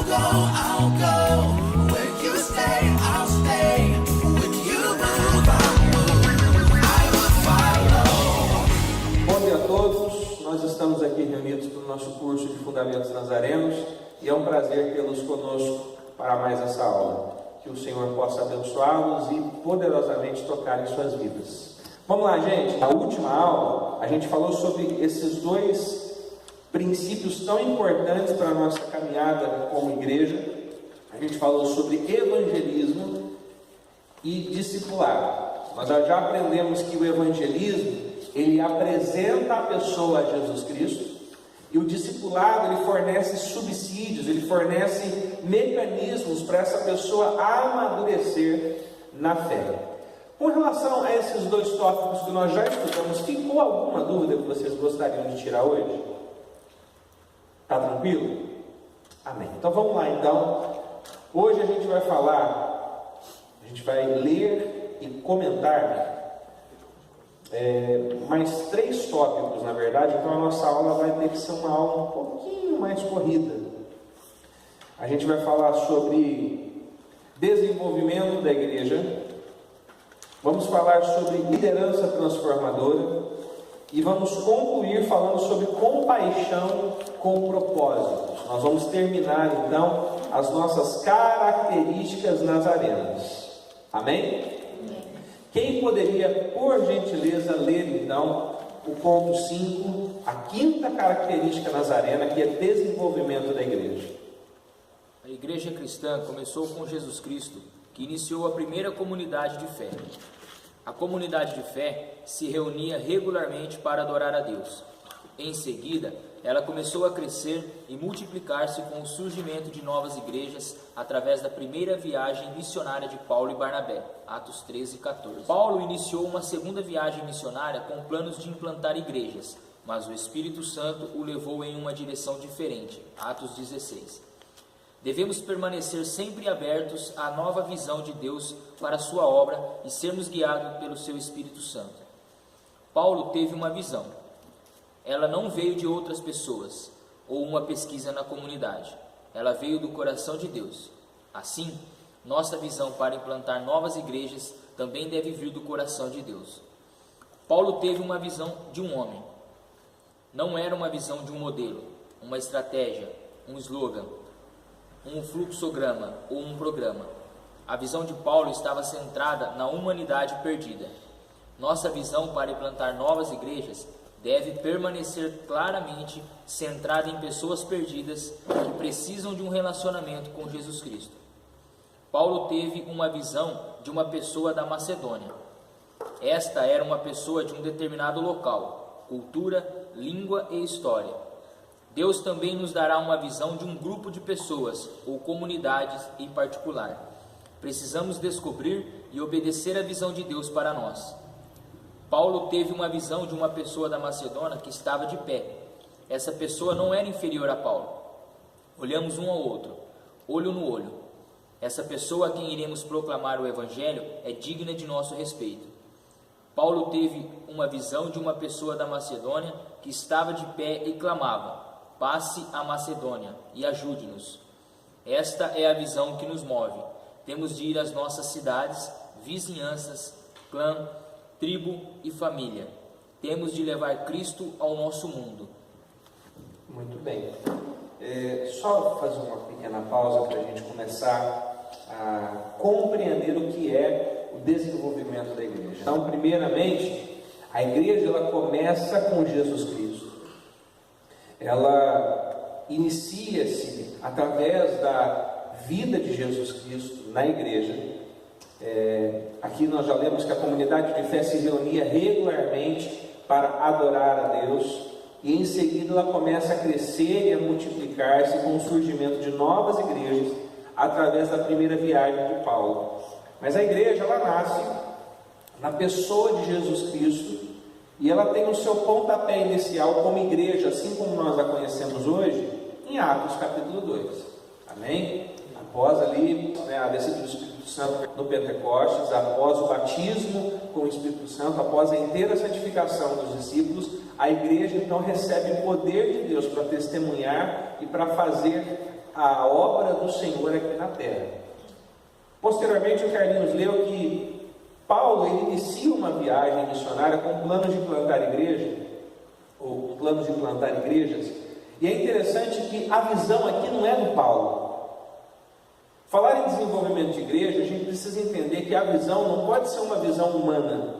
you go, I'll go. When you stay, I'll stay. When you move, I'll move. I will follow. Bom dia a todos, nós estamos aqui reunidos para o nosso curso de Fundamentos Nazarenos e é um prazer tê-los conosco para mais essa aula. Que o Senhor possa abençoá-los e poderosamente tocar em suas vidas. Vamos lá, gente. Na última aula, a gente falou sobre esses dois princípios tão importantes para a nossa caminhada como igreja. A gente falou sobre evangelismo e discipulado. Nós já aprendemos que o evangelismo, ele apresenta a pessoa a Jesus Cristo, e o discipulado, ele fornece subsídios, ele fornece mecanismos para essa pessoa amadurecer na fé. Com relação a esses dois tópicos que nós já estudamos, ficou alguma dúvida que vocês gostariam de tirar hoje? Está tranquilo? Amém. Então vamos lá então. Hoje a gente vai falar, a gente vai ler e comentar mais 3 tópicos, na verdade. Então a nossa aula vai ter que ser uma aula um pouquinho mais corrida. A gente vai falar sobre desenvolvimento da igreja, vamos falar sobre liderança transformadora e vamos concluir falando sobre compaixão com propósitos. Nós vamos terminar então as nossas características nazarenas. Amém? Quem poderia, por gentileza, ler então o ponto 5, a quinta característica nazarena, que é desenvolvimento da igreja? A igreja cristã começou com Jesus Cristo, que iniciou a primeira comunidade de fé. A comunidade de fé se reunia regularmente para adorar a Deus. Em seguida, ela começou a crescer e multiplicar-se com o surgimento de novas igrejas através da primeira viagem missionária de Paulo e Barnabé, Atos 13 e 14. Paulo iniciou uma segunda viagem missionária com planos de implantar igrejas, mas o Espírito Santo o levou em uma direção diferente, Atos 16. Devemos permanecer sempre abertos à nova visão de Deus para a sua obra e sermos guiados pelo seu Espírito Santo. Paulo teve uma visão. Ela não veio de outras pessoas ou uma pesquisa na comunidade. Ela veio do coração de Deus. Assim, nossa visão para implantar novas igrejas também deve vir do coração de Deus. Paulo teve uma visão de um homem. Não era uma visão de um modelo, uma estratégia, um slogan, um fluxograma ou um programa. A visão de Paulo estava centrada na humanidade perdida. Nossa visão para implantar novas igrejas deve permanecer claramente centrada em pessoas perdidas que precisam de um relacionamento com Jesus Cristo. Paulo teve uma visão de uma pessoa da Macedônia. Esta era uma pessoa de um determinado local, cultura, língua e história. Deus também nos dará uma visão de um grupo de pessoas ou comunidades em particular. Precisamos descobrir e obedecer a visão de Deus para nós. Paulo teve uma visão de uma pessoa da Macedônia que estava de pé. Essa pessoa não era inferior a Paulo. Olhamos um ao outro, olho no olho. Essa pessoa a quem iremos proclamar o Evangelho é digna de nosso respeito. Paulo teve uma visão de uma pessoa da Macedônia que estava de pé e clamava: passe a Macedônia e ajude-nos. Esta é a visão que nos move. Temos de ir às nossas cidades, vizinhanças, clã, tribo e família. Temos de levar Cristo ao nosso mundo. Muito bem. Só fazer uma pequena pausa para a gente começar a compreender o que é o desenvolvimento da igreja. Então, primeiramente, a igreja ela começa com Jesus Cristo. Ela inicia-se através da vida de Jesus Cristo na igreja. Aqui nós já lemos que a comunidade de fé se reunia regularmente para adorar a Deus, e em seguida ela começa a crescer e a multiplicar-se com o surgimento de novas igrejas através da primeira viagem de Paulo. Mas a igreja ela nasce na pessoa de Jesus Cristo e ela tem o seu pontapé inicial como igreja, assim como nós a conhecemos hoje, em Atos capítulo 2. Amém? Após ali a descida do Espírito Santo no Pentecostes, após o batismo com o Espírito Santo, após a inteira santificação dos discípulos, a igreja então recebe o poder de Deus para testemunhar e para fazer a obra do Senhor aqui na terra. Posteriormente, o Carlinhos leu que Paulo ele inicia uma viagem missionária com planos de plantar igreja, ou com planos de plantar igrejas, e é interessante que a visão aqui não é do Paulo. Falar em desenvolvimento de igreja, a gente precisa entender que a visão não pode ser uma visão humana,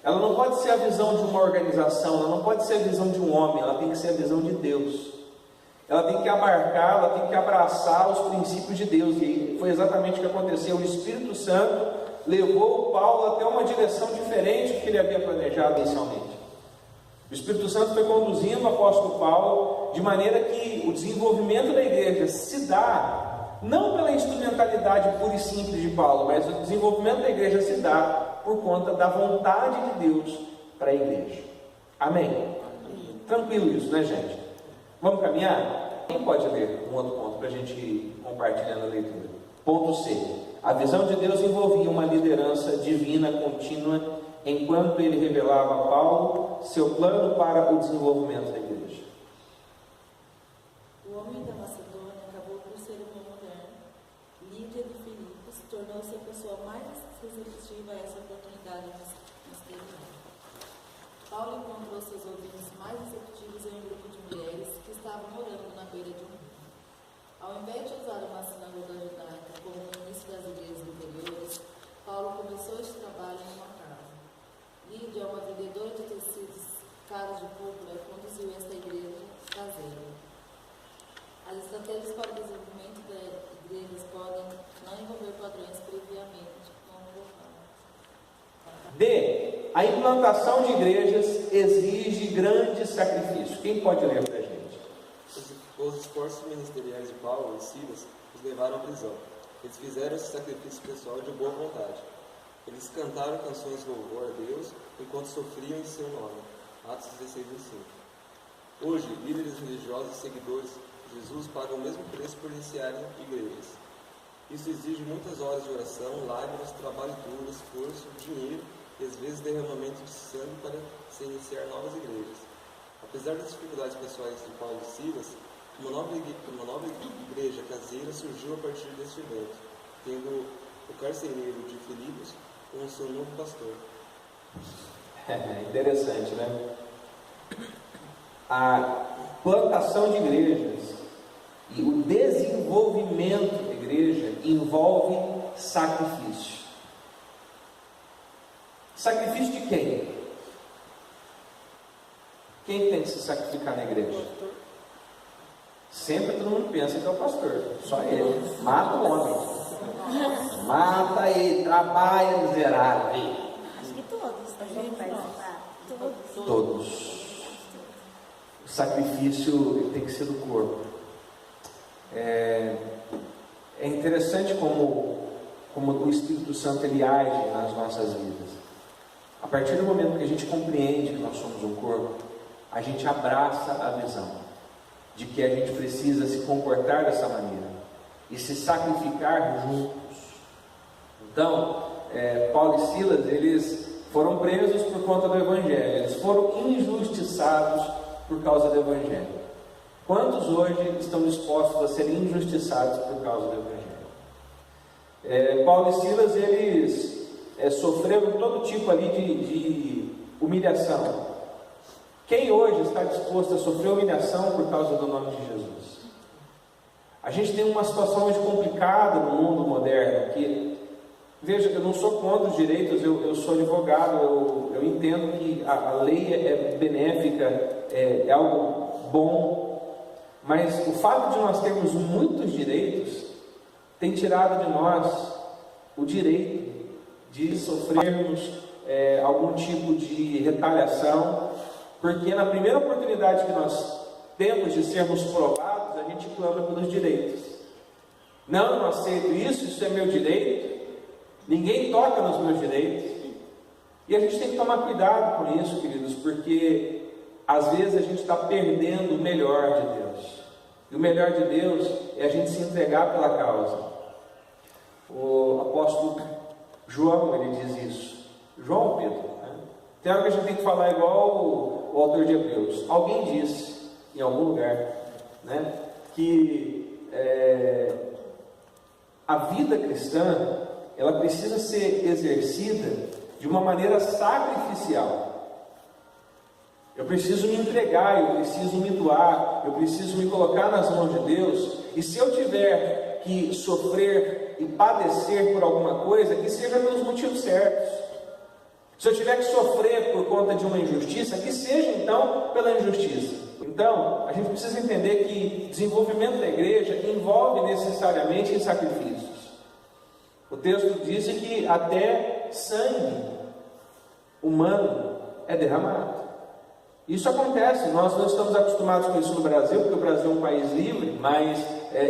ela não pode ser a visão de uma organização, ela não pode ser a visão de um homem, ela tem que ser a visão de Deus. Ela tem que abarcar, ela tem que abraçar os princípios de Deus, e foi exatamente o que aconteceu. O Espírito Santo levou Paulo até uma direção diferente do que ele havia planejado inicialmente. O Espírito Santo foi conduzindo o apóstolo Paulo de maneira que o desenvolvimento da igreja se dá não pela instrumentalidade pura e simples de Paulo, mas o desenvolvimento da igreja se dá por conta da vontade de Deus para a igreja. Amém? Tranquilo isso, né, gente? Vamos caminhar? Quem pode ler um outro ponto para a gente ir compartilhando a leitura? Ponto C. A visão de Deus envolvia uma liderança divina contínua, enquanto ele revelava a Paulo seu plano para o desenvolvimento da igreja. O homem da Macedônia acabou por ser uma mulher. Lídia de Filipos tornou-se a pessoa mais receptiva a essa oportunidade misteriosas. Paulo encontrou seus ouvintes mais receptivos em um grupo de mulheres que estavam orando na beira de um rio. Ao invés de usar uma sinagoga judaica como no início das igrejas anteriores, Paulo começou este trabalho em uma casa. Lídia, uma vendedora de tecidos caros de púrpura, conduziu esta igreja caseira. As estratégias para o desenvolvimento da igreja podem não envolver padrões previamente convocados. D. A implantação de igrejas exige grande sacrifício. Quem pode ler para a gente? Os esforços ministeriais de Paulo e Silas os levaram à prisão. Eles fizeram esse sacrifício pessoal de boa vontade. Eles cantaram canções de louvor a Deus enquanto sofriam em seu nome. Atos 16:5. Hoje, líderes religiosos e seguidores de Jesus pagam o mesmo preço por iniciarem igrejas. Isso exige muitas horas de oração, lágrimas, trabalho duro, esforço, dinheiro e às vezes derramamento de sangue para se iniciar novas igrejas. Apesar das dificuldades pessoais de Paulo e Silas, uma nova igreja caseira surgiu a partir deste evento, tendo o carcereiro de Filipos como seu novo pastor. Interessante, né? A plantação de igrejas e o desenvolvimento da igreja envolve sacrifício. Sacrifício de quem? Quem tem que se sacrificar na igreja? Sempre todo mundo pensa que é o pastor, só ele. Mata o homem. Mata ele, trabalha miserável. Acho que todos devem participar. Todos. O sacrifício tem que ser do corpo. É interessante como o Espírito Santo ele age nas nossas vidas. A partir do momento que a gente compreende que nós somos um corpo, a gente abraça a visão de que a gente precisa se comportar dessa maneira e se sacrificar juntos. Então, Paulo e Silas, eles foram presos por conta do Evangelho, eles foram injustiçados por causa do Evangelho. Quantos hoje estão dispostos a serem injustiçados por causa do Evangelho? Paulo e Silas, eles sofreram todo tipo ali de humilhação. Quem hoje está disposto a sofrer humilhação por causa do nome de Jesus? A gente tem uma situação hoje complicada no mundo moderno, que, veja, eu não sou contra os direitos, eu sou advogado, eu entendo que a lei é benéfica, é algo bom, mas o fato de nós termos muitos direitos tem tirado de nós o direito de sofrermos algum tipo de retaliação, porque na primeira oportunidade que nós temos de sermos provados, a gente clama pelos direitos. Não, eu não aceito isso, isso é meu direito, ninguém toca nos meus direitos. E a gente tem que tomar cuidado com isso, queridos, porque às vezes a gente está perdendo o melhor de Deus. E o melhor de Deus é a gente se entregar pela causa. O apóstolo João, ele diz isso. João Pedro, né? Tem algo que a gente tem que falar igual o autor de Hebreus. Alguém disse, em algum lugar, né, que a vida cristã, ela precisa ser exercida de uma maneira sacrificial. Eu preciso me entregar, eu preciso me doar, eu preciso me colocar nas mãos de Deus. E se eu tiver que sofrer e padecer por alguma coisa, que seja pelos motivos certos. Se eu tiver que sofrer por conta de uma injustiça, que seja então pela injustiça. Então, a gente precisa entender que desenvolvimento da igreja envolve necessariamente em sacrifícios. O texto diz que até sangue humano é derramado. Isso acontece, nós não estamos acostumados com isso no Brasil, porque o Brasil é um país livre, mas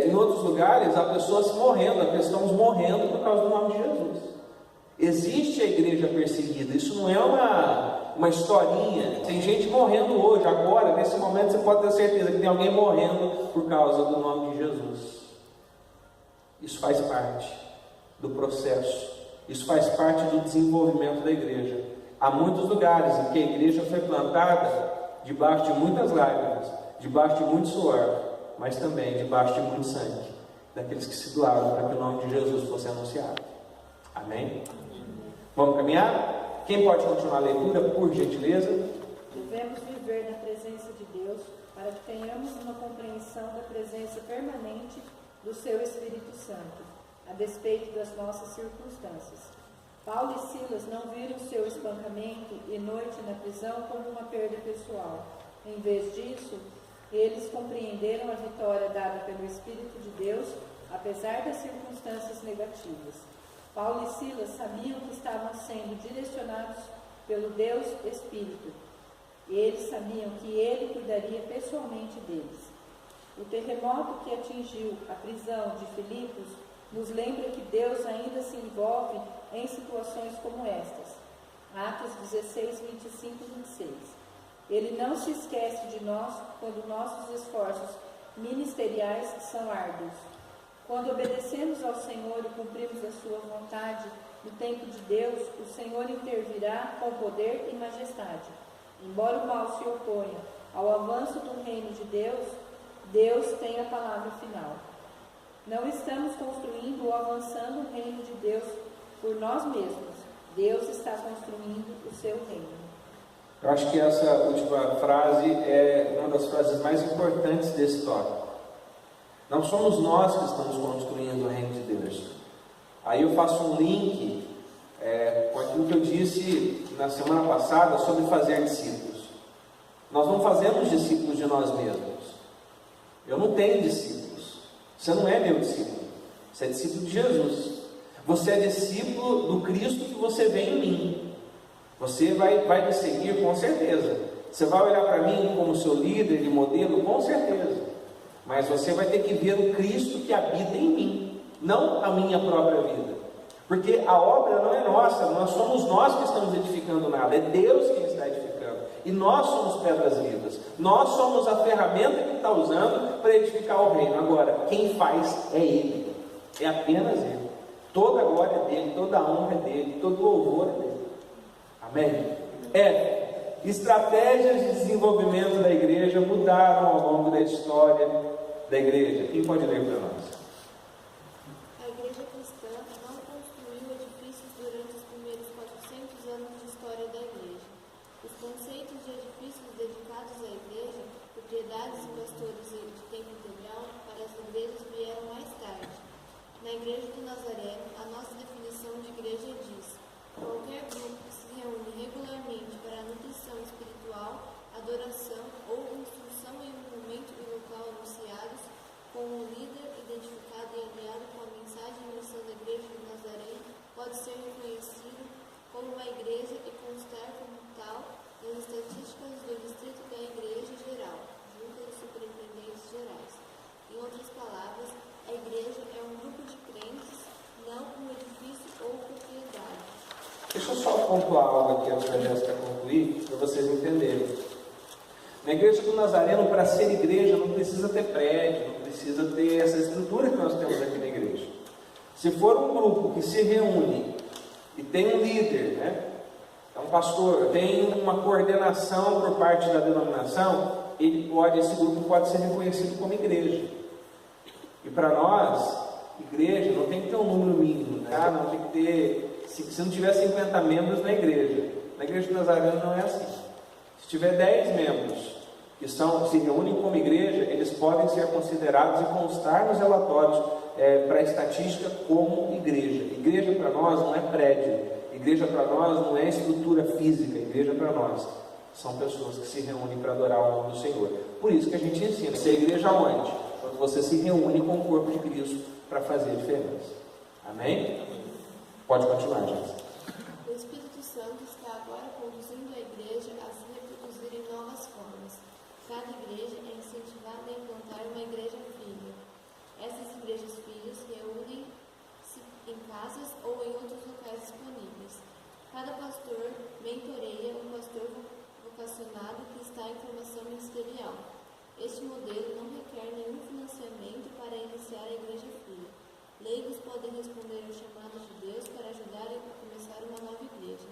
em outros lugares há pessoas morrendo, estamos morrendo por causa do nome de Jesus. Existe a igreja perseguida, isso não é uma historinha. Tem gente morrendo hoje, agora, nesse momento você pode ter certeza que tem alguém morrendo por causa do nome de Jesus. Isso faz parte do processo, isso faz parte do desenvolvimento da igreja. Há muitos lugares em que a igreja foi plantada debaixo de muitas lágrimas, debaixo de muito suor, mas também debaixo de muito sangue, daqueles que se doaram para que o nome de Jesus fosse anunciado. Amém? Vamos caminhar? Quem pode continuar a leitura, por gentileza? Devemos viver na presença de Deus para que tenhamos uma compreensão da presença permanente do seu Espírito Santo, a despeito das nossas circunstâncias. Paulo e Silas não viram seu espancamento e noite na prisão como uma perda pessoal. Em vez disso, eles compreenderam a vitória dada pelo Espírito de Deus, apesar das circunstâncias negativas. Paulo e Silas sabiam que estavam sendo direcionados pelo Deus Espírito. E eles sabiam que ele cuidaria pessoalmente deles. O terremoto que atingiu a prisão de Filipos nos lembra que Deus ainda se envolve em situações como estas. Atos 16, 25 e 26. Ele não se esquece de nós quando nossos esforços ministeriais são árduos. Quando obedecemos ao Senhor e cumprimos a sua vontade no tempo de Deus, o Senhor intervirá com poder e majestade. Embora o mal se oponha ao avanço do reino de Deus, Deus tem a palavra final. Não estamos construindo ou avançando o reino de Deus por nós mesmos. Deus está construindo o seu reino. Eu acho que essa última frase é uma das frases mais importantes desse tópico. Não somos nós que estamos construindo o reino de Deus. Aí eu faço um link com aquilo que eu disse na semana passada sobre fazer discípulos. Nós não fazemos discípulos de nós mesmos. Eu não tenho discípulos. Você não é meu discípulo. Você é discípulo de Jesus. Você é discípulo do Cristo que você vê em mim. Você vai me seguir com certeza. Você vai olhar para mim como seu líder e modelo, com certeza. Mas você vai ter que ver o Cristo que habita em mim, não a minha própria vida. Porque a obra não é nossa, não somos nós que estamos edificando nada, é Deus quem está edificando. E nós somos pedras vivas, nós somos a ferramenta que está usando para edificar o reino. Agora, quem faz é Ele, é apenas Ele. Toda a glória é dele, toda a honra é dele, todo o louvor é dele. Amém? Estratégias de desenvolvimento da igreja mudaram ao longo da história da igreja. Quem pode ler para nós? A igreja cristã não construiu edifícios durante os primeiros 400 anos de história da igreja. Os conceitos de edifícios dedicados à igreja, propriedades e pastores de tempo integral para as igrejas vieram mais tarde. Na igreja do Nazareno, a nossa definição de igreja diz: qualquer grupo que se reúne regularmente para a nutrição espiritual, adoração ou instrução em um momento e local anunciados, com um líder identificado e alinhado com a mensagem e missão da igreja do Nazareno, pode ser reconhecido como uma igreja e constar como tal nas estatísticas do distrito da igreja geral, junto aos superintendentes gerais. Em outras palavras, a igreja é um grupo de crentes, não um edifício ou propriedade. Deixa eu só pontuar algo aqui antes da Jéssica concluir, para vocês entenderem. Na igreja do Nazareno, para ser igreja, não precisa ter prédio, não precisa ter essa estrutura que nós temos aqui na igreja. Se for um grupo que se reúne e tem um líder, é um pastor, tem uma coordenação por parte da denominação, esse grupo pode ser reconhecido como igreja. E para nós, igreja, não tem que ter um número mínimo, né? Não tem que ter, se não tiver 50 membros na igreja de Nazareno não é assim. Se tiver 10 membros que se reúnem como igreja, eles podem ser considerados e constar nos relatórios para a estatística como igreja. Igreja para nós não é prédio, igreja para nós não é estrutura física, igreja para nós são pessoas que se reúnem para adorar o nome do Senhor. Por isso que a gente ensina, ser igreja onde? Quando você se reúne com o corpo de Cristo para fazer a diferença. Amém? Pode continuar, gente. O Espírito Santo está agora conduzindo a igreja a se reproduzir em novas formas. Cada igreja é incentivada a implantar uma igreja filha. Essas igrejas filhas reúnem-se em casas ou em outros locais disponíveis. Cada pastor mentoreia um pastor vocacionado que está em formação ministerial. Este modelo não requer nenhum financiamento para iniciar a igreja filha. Leigos podem responder ao chamado de Deus para ajudar a começar uma nova igreja.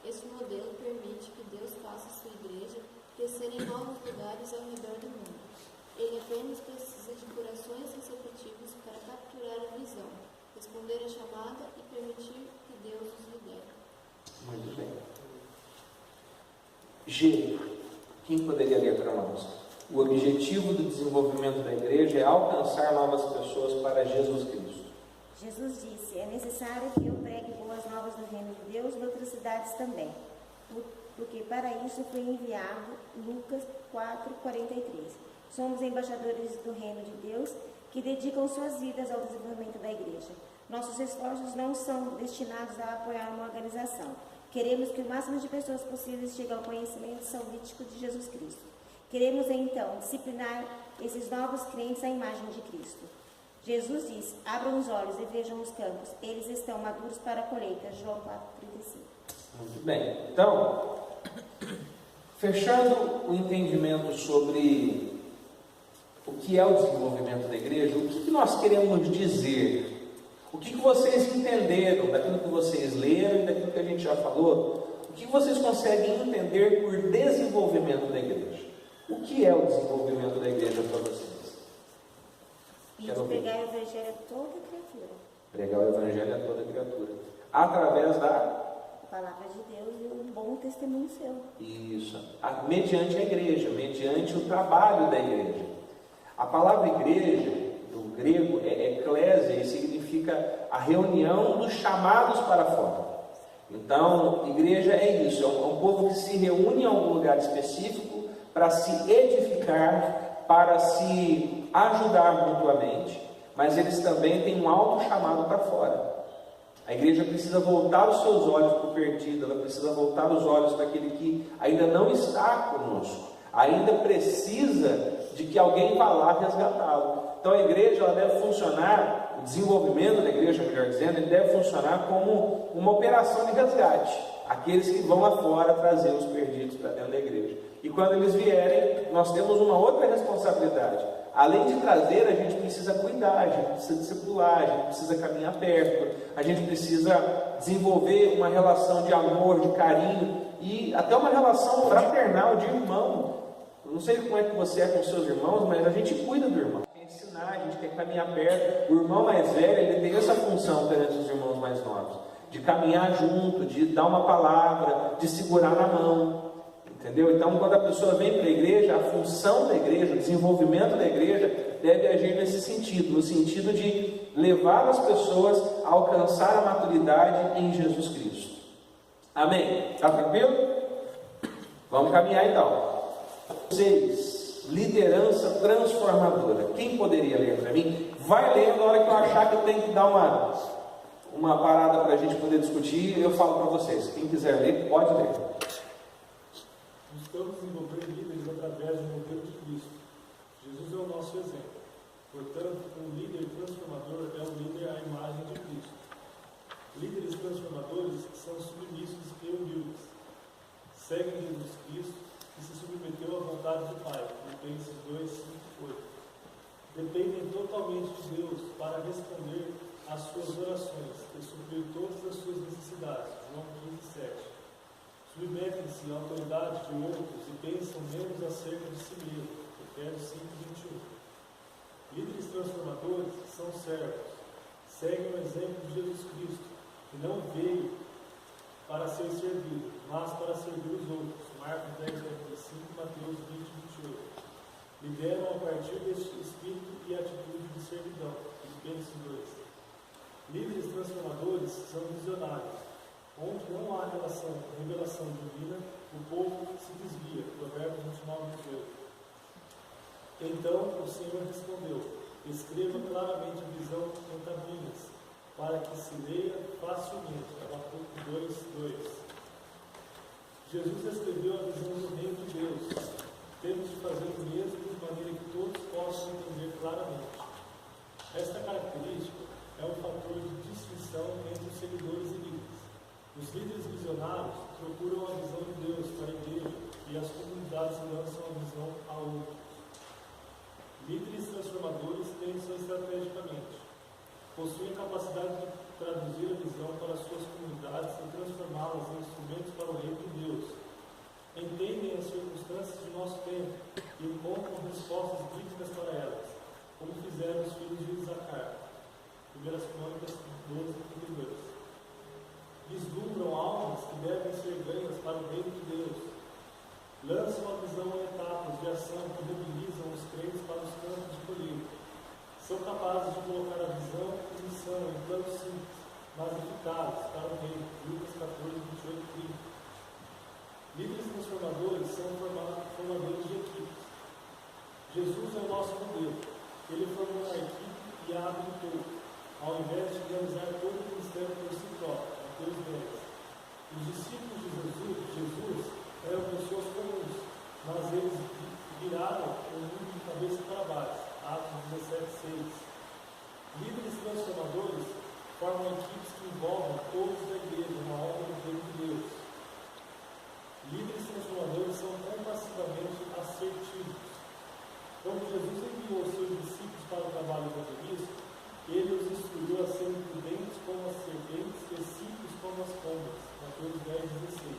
Este modelo permite que Deus faça sua igreja crescer em novos lugares ao redor do mundo. Ele apenas precisa de corações receptivos para capturar a visão, responder à chamada e permitir que Deus os lidere. Muito bem. G. Quem poderia ler para nós? O objetivo do desenvolvimento da igreja é alcançar novas pessoas para Jesus Cristo. Jesus disse: é necessário que eu pregue boas novas do reino de Deus em outras cidades também, porque para isso fui enviado. Lucas 4:43. Somos embaixadores do reino de Deus que dedicam suas vidas ao desenvolvimento da igreja. Nossos esforços não são destinados a apoiar uma organização. Queremos que o máximo de pessoas possíveis cheguem ao conhecimento salvífico de Jesus Cristo. Queremos então disciplinar esses novos crentes à imagem de Cristo. Jesus disse: abram os olhos e vejam os campos, eles estão maduros para a colheita. João 4:35. Muito bem. Então, fechando o entendimento sobre o que é o desenvolvimento da igreja, o que nós queremos dizer? O que vocês entenderam daquilo que vocês leram e daquilo que a gente já falou? O que vocês conseguem entender por desenvolvimento da igreja? O que é o desenvolvimento da igreja para vocês? Pregar o evangelho a toda criatura. Pregar o evangelho a toda criatura. Através da Palavra de Deus e um bom testemunho seu. Isso. Mediante a igreja, mediante o trabalho da igreja. A palavra igreja, do grego, é eclésia e significa a reunião dos chamados para fora. Então, igreja é isso, é um povo que se reúne em algum lugar específico para se edificar, para se ajudar mutuamente, mas eles também têm um alto chamado para fora. A igreja precisa voltar os seus olhos para o perdido, ela precisa voltar os olhos para aquele que ainda não está conosco, ainda precisa de que alguém vá lá resgatá-lo. Então a igreja ela deve funcionar, o desenvolvimento da igreja, melhor dizendo, ele deve funcionar como uma operação de resgate. Aqueles que vão lá fora trazer os perdidos para dentro da igreja. E quando eles vierem, nós temos uma outra responsabilidade. Além de trazer, a gente precisa cuidar, a gente precisa discipular, a gente precisa caminhar perto, a gente precisa desenvolver uma relação de amor, de carinho e até uma relação fraternal de irmão. Eu não sei como é que você é com seus irmãos, mas a gente cuida do irmão. A gente quer ensinar, a gente quer caminhar perto. O irmão mais velho, ele tem essa função perante os irmãos mais novos, de caminhar junto, de dar uma palavra, de segurar na mão. Entendeu? Então, quando a pessoa vem para a igreja, a função da igreja, o desenvolvimento da igreja deve agir nesse sentido, no sentido de levar as pessoas a alcançar a maturidade em Jesus Cristo. Amém? Está tranquilo? Vamos caminhar então. 6. Liderança transformadora. Quem poderia ler para mim? Vai ler na hora que eu achar que eu tenho que dar uma parada para a gente poder discutir, eu falo para vocês. Quem quiser ler, pode ler. Buscamos desenvolver líderes através do modelo de Cristo. Jesus é o nosso exemplo. Portanto, um líder transformador é um líder à imagem de Cristo. Líderes transformadores são submissos e humildes. Seguem Jesus Cristo e se submeteu à vontade do Pai. Filipenses 2:5-8. Dependem totalmente de Deus para responder às suas orações e suprir todas as suas necessidades. João 15:7. Submetem-se à autoridade de outros e pensam menos acerca de si mesmos. Efésios 5:21. Líderes transformadores são servos. Seguem o exemplo de Jesus Cristo, que não veio para ser servido, mas para servir os outros. Marcos 10, 45, Mateus 20, 28. Lideram a partir deste espírito e atitude de servidão. Filipenses 2. Líderes transformadores são visionários. Onde não há revelação divina, o povo se desvia. Provérbios 29, 18. Então o Senhor respondeu: escreva claramente a visão em tabuinhas, para que se leia facilmente. Abacuque 2, 2. Jesus escreveu a visão do reino de Deus. Temos de fazer o mesmo de maneira que todos possam entender claramente. Esta característica é um fator de distinção entre os seguidores e líderes. Os líderes visionários procuram a visão de Deus para a igreja e as comunidades lançam a visão a outros. Líderes transformadores pensam estrategicamente. Possuem a capacidade de traduzir a visão para as suas comunidades e transformá-las em instrumentos para o reino de Deus. Entendem as circunstâncias de nosso tempo e encontram respostas bíblicas para elas, como fizeram os filhos de Isacar. 1 Crônicas 12, 32. Vislumbram almas que devem ser ganhas para o reino de Deus. Lançam a visão em etapas de ação que mobilizam os crentes para os campos de colheita. São capazes de colocar a visão e missão em planos simples, mas eficazes para o reino. Lucas 14, 28 e 30. Líderes transformadores são formadores de equipes. Jesus é o nosso modelo. Ele formou a equipe e a habilitou, ao invés de realizar todo o ministério por si próprio. Mateus 10. Os discípulos de Jesus eram pessoas comuns, mas eles viraram o mundo de cabeça para baixo. Atos 17, 6. Líderes transformadores formam equipes que envolvem todos da igreja na obra do reino de Deus. Líderes transformadores são compassivamente assertivos. Quando Jesus enviou os seus discípulos para o trabalho evangelístico, ele os instruiu a serem prudentes como as serpentes e simples como as pombas. Mateus 10, 16.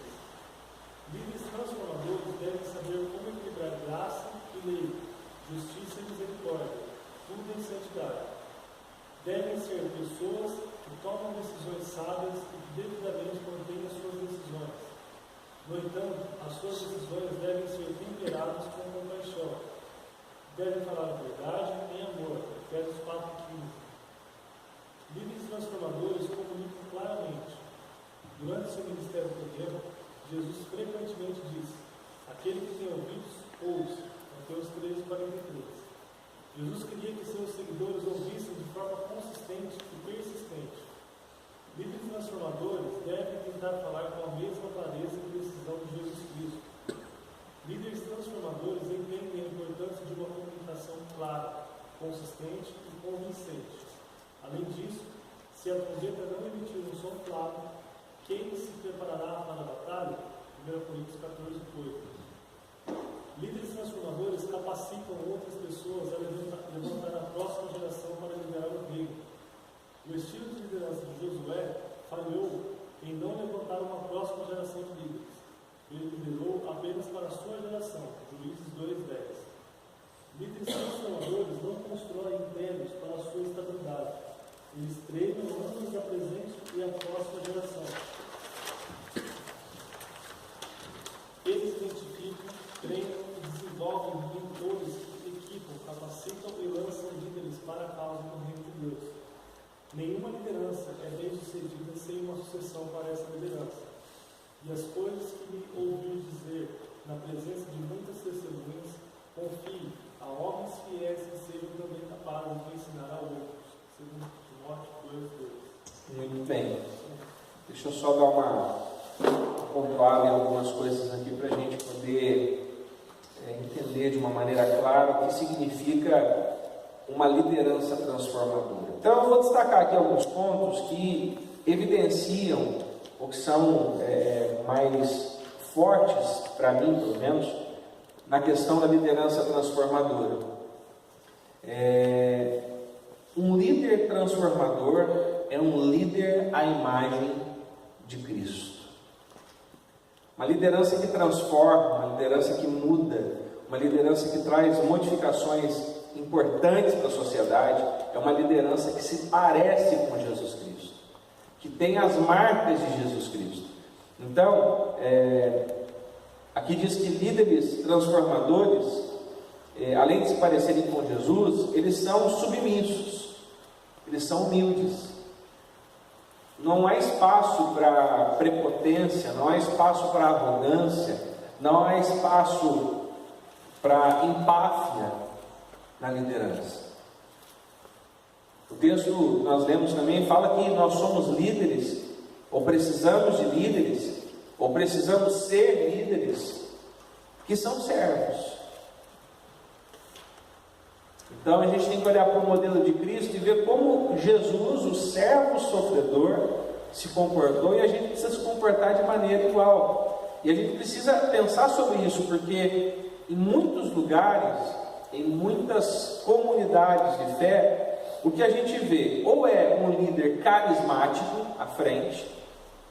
Líderes transformadores devem saber como equilibrar graça e lei, justiça e misericórdia, tudo em santidade. Devem ser pessoas que tomam decisões sábias e que devidamente mantêm as suas decisões. No entanto, as suas decisões devem ser temperadas com compaixão. Devem falar a verdade em amor. Efésios 4:15. Líderes transformadores comunicam claramente. Durante seu ministério terreno, Jesus frequentemente disse: aquele que tem ouvidos, ouça. Mateus 13:43. Jesus queria que seus seguidores ouvissem de forma consistente e persistente. Líderes transformadores devem tentar falar com a mesma clareza e precisão de Jesus Cristo. Líderes transformadores entendem a importância de uma comunicação clara, consistente e convincente. Além disso, se a trombeta não emitir um som claro, quem se preparará para a batalha? 1 Coríntios 14, 8. Líderes transformadores capacitam outras pessoas a levantar a próxima geração para liderar o reino. O estilo de liderança de Josué falhou em não levantar uma próxima geração de líderes. Ele liderou apenas para a sua geração. Juízes 2:10. Líderes transformadores não constroem impérios para a sua estabilidade. Eles treinam ambos a presente e a próxima geração. Eles identificam, treinam e desenvolvem mentores que equipam, capacitam e lançam líderes para a causa do reino de Deus. Nenhuma liderança é bem-sucedida sem uma sucessão para essa liderança. E as coisas que me ouviu dizer na presença de muitas testemunhas, confie a homens fiéis que sejam também capazes de ensinar a outros. 2 Timóteo 2:2. Muito bem. Deixa eu só dar uma pontuada em algumas coisas aqui para a gente poder entender de uma maneira clara o que significa uma liderança transformadora. Então eu vou destacar aqui alguns pontos que evidenciam, ou que são mais fortes, para mim pelo menos, na questão da liderança transformadora. Um líder transformador é um líder à imagem de Cristo. Uma liderança que transforma, uma liderança que muda, uma liderança que traz modificações importantes para a sociedade é uma liderança que se parece com Jesus Cristo, que tem as marcas de Jesus Cristo. Então, aqui diz que líderes transformadores, além de se parecerem com Jesus, eles são submissos, eles são humildes. Não há espaço para prepotência, não há espaço para arrogância, não há espaço para empáfia na liderança. O texto nós lemos também fala que nós somos líderes, ou precisamos de líderes, ou precisamos ser líderes que são servos. Então a gente tem que olhar para o modelo de Cristo e ver como Jesus, o servo sofredor, se comportou, e a gente precisa se comportar de maneira igual. E a gente precisa pensar sobre isso, porque em muitos lugares, em muitas comunidades de fé, o que a gente vê ou é um líder carismático à frente.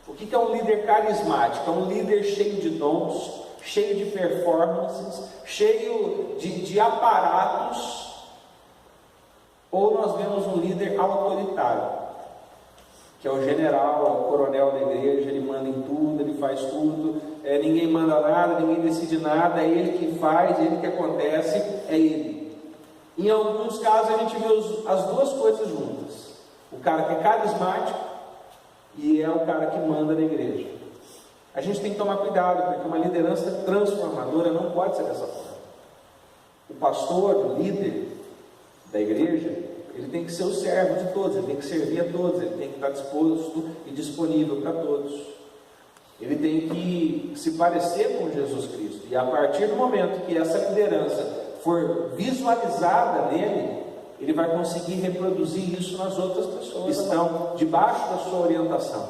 O que é um líder carismático? É um líder cheio de dons, cheio de performances, cheio de aparatos. Ou nós vemos um líder autoritário, que é o general, é o coronel da igreja, ele manda em tudo, ele faz tudo, ninguém manda nada, ninguém decide nada, é ele que faz, é ele que acontece, é ele. Em alguns casos a gente vê as duas coisas juntas. O cara que é carismático e é o cara que manda na igreja. A gente tem que tomar cuidado, porque uma liderança transformadora não pode ser dessa forma. O pastor, o líder da igreja, ele tem que ser o servo de todos, ele tem que servir a todos, ele tem que estar disposto e disponível para todos. Ele tem que se parecer com Jesus Cristo. E a partir do momento que essa liderança for visualizada nele, ele vai conseguir reproduzir isso nas outras pessoas que estão debaixo da sua orientação.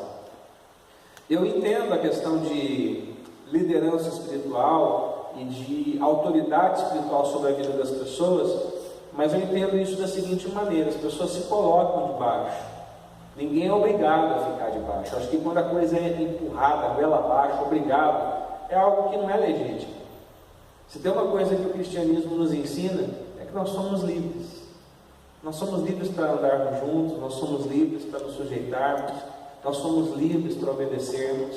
Eu entendo a questão de liderança espiritual e de autoridade espiritual sobre a vida das pessoas, mas eu entendo isso da seguinte maneira: as pessoas se colocam debaixo, ninguém é obrigado a ficar debaixo. Acho que quando a coisa é empurrada, goela abaixo, obrigado, é algo que não é legítimo. Se tem uma coisa que o cristianismo nos ensina, é que nós somos livres. Nós somos livres para andarmos juntos, nós somos livres para nos sujeitarmos, nós somos livres para obedecermos.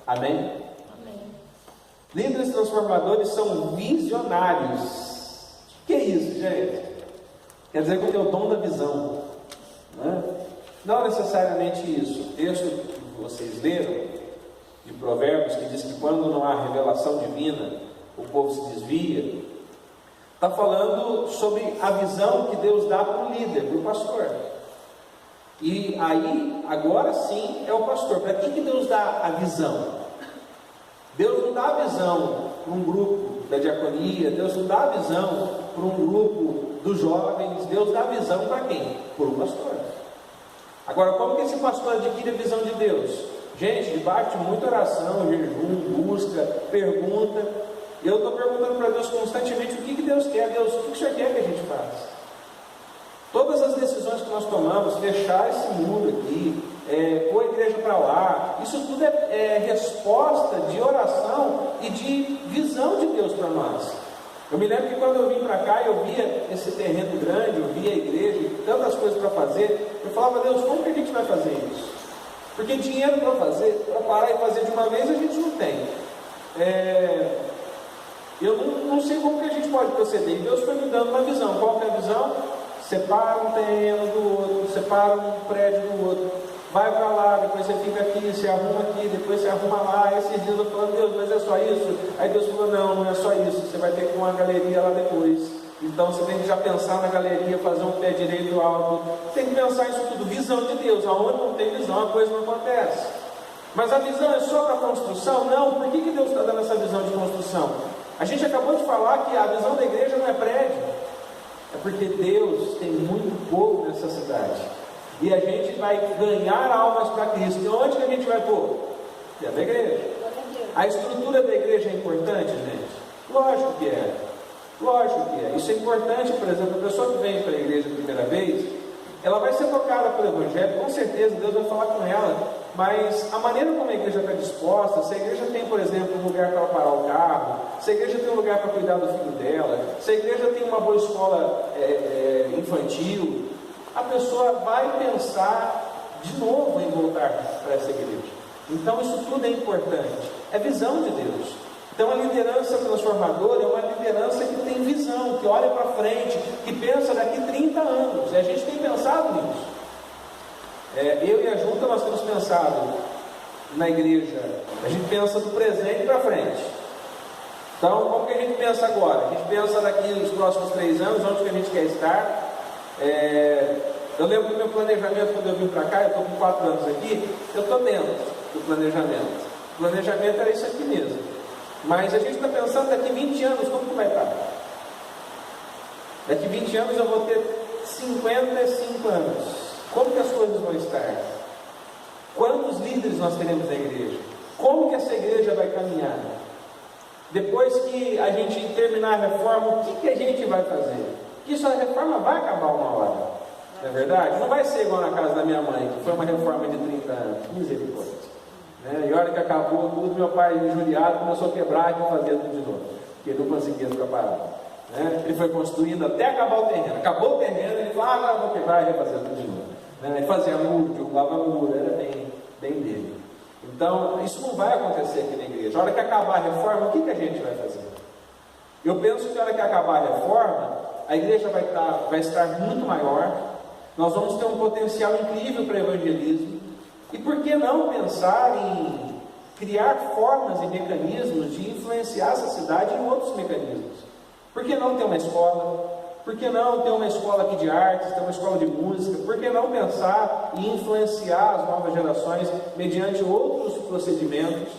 Amém? Amém. Líderes transformadores são visionários. O que é isso, gente? Quer dizer que tem o dom da visão, né? Não necessariamente isso. O texto que vocês leram de Provérbios, que diz que quando não há revelação divina, o povo se desvia, está falando sobre a visão que Deus dá para o líder, para o pastor. E aí, agora sim, é o pastor. Para quem que Deus dá a visão? Deus não dá a visão para um grupo da diaconia, Deus não dá a visão para um grupo dos jovens, Deus dá a visão para quem? Para o pastor. Agora, como que esse pastor adquire a visão de Deus? Gente, debaixo de muita oração, jejum, busca, pergunta. Eu estou perguntando para Deus constantemente o que Deus quer. Deus, o que o Senhor quer que a gente faça? Todas as decisões que nós tomamos, fechar esse mundo aqui, pôr a igreja para lá, isso tudo é resposta de oração e de visão de Deus para nós. Eu me lembro que quando eu vim para cá, eu via esse terreno grande, eu via a igreja, e tantas coisas para fazer, eu falava: Deus, como que a gente vai fazer isso? Porque dinheiro para fazer, para parar e fazer de uma vez, a gente não tem. Eu não sei como que a gente pode proceder. E Deus foi me dando uma visão. Qual que é a visão? Separa um terreno do outro, separa um prédio do outro, vai para lá, depois você fica aqui, se arruma aqui, depois você arruma lá. Esses dias eu falando: Deus, mas é só isso? Aí Deus falou: não é só isso, você vai ter que ir com uma galeria lá depois. Então você tem que já pensar na galeria, fazer um pé direito alto, tem que pensar isso tudo. Visão de Deus. Aonde não tem visão, a coisa não acontece. Mas a visão é só para construção? Não. Por que Deus está dando essa visão de construção? A gente acabou de falar que a visão da igreja não é prédio. É porque Deus tem muito povo nessa cidade. E a gente vai ganhar almas para Cristo. E onde que a gente vai pôr? Dentro da igreja. A estrutura da igreja é importante, gente? Lógico que é. Lógico que é. Isso é importante, por exemplo, a pessoa que vem para a igreja a primeira vez, ela vai ser tocada pelo Evangelho, com certeza Deus vai falar com ela, mas a maneira como a igreja está disposta, se a igreja tem, por exemplo, um lugar para parar o carro, se a igreja tem um lugar para cuidar do filho dela, se a igreja tem uma boa escola infantil, a pessoa vai pensar de novo em voltar para essa igreja. Então isso tudo é importante, é visão de Deus. Então a liderança transformadora é uma liderança que tem visão, que olha para frente, que pensa daqui 30 anos, e a gente tem pensado nisso. Eu e a Junta, nós temos pensado na igreja, a gente pensa do presente para frente. Então, como que a gente pensa agora? A gente pensa daqui nos próximos 3 anos, onde que a gente quer estar. Eu lembro do meu planejamento quando eu vim para cá, eu estou com 4 anos aqui, eu estou dentro do planejamento. O planejamento era isso aqui mesmo. Mas a gente está pensando daqui 20 anos, como que vai estar? Daqui 20 anos eu vou ter 55 anos. Como que as coisas vão estar? Quantos líderes nós teremos na igreja? Como que essa igreja vai caminhar? Depois que a gente terminar a reforma, o que a gente vai fazer? Porque isso, a reforma vai acabar uma hora. Não é verdade? Não vai ser igual na casa da minha mãe, que foi uma reforma de 30 anos. Misericórdia. E a hora que acabou tudo, meu pai, injuriado, começou a quebrar e fazer tudo de novo. Porque ele não conseguia ficar parado. Ele foi construindo até acabar o terreno. Acabou o terreno, ele falou, agora vou quebrar e refazer tudo de novo. Ele fazia muro, derrubava muro, era bem dele. Então, isso não vai acontecer aqui na igreja. A hora que acabar a reforma, o que a gente vai fazer? Eu penso que a hora que acabar a reforma, a igreja vai estar muito maior, nós vamos ter um potencial incrível para evangelismo, e por que não pensar em criar formas e mecanismos de influenciar essa cidade em outros mecanismos? Por que não ter uma escola? Por que não ter uma escola aqui de artes, ter uma escola de música? Por que não pensar em influenciar as novas gerações mediante outros procedimentos?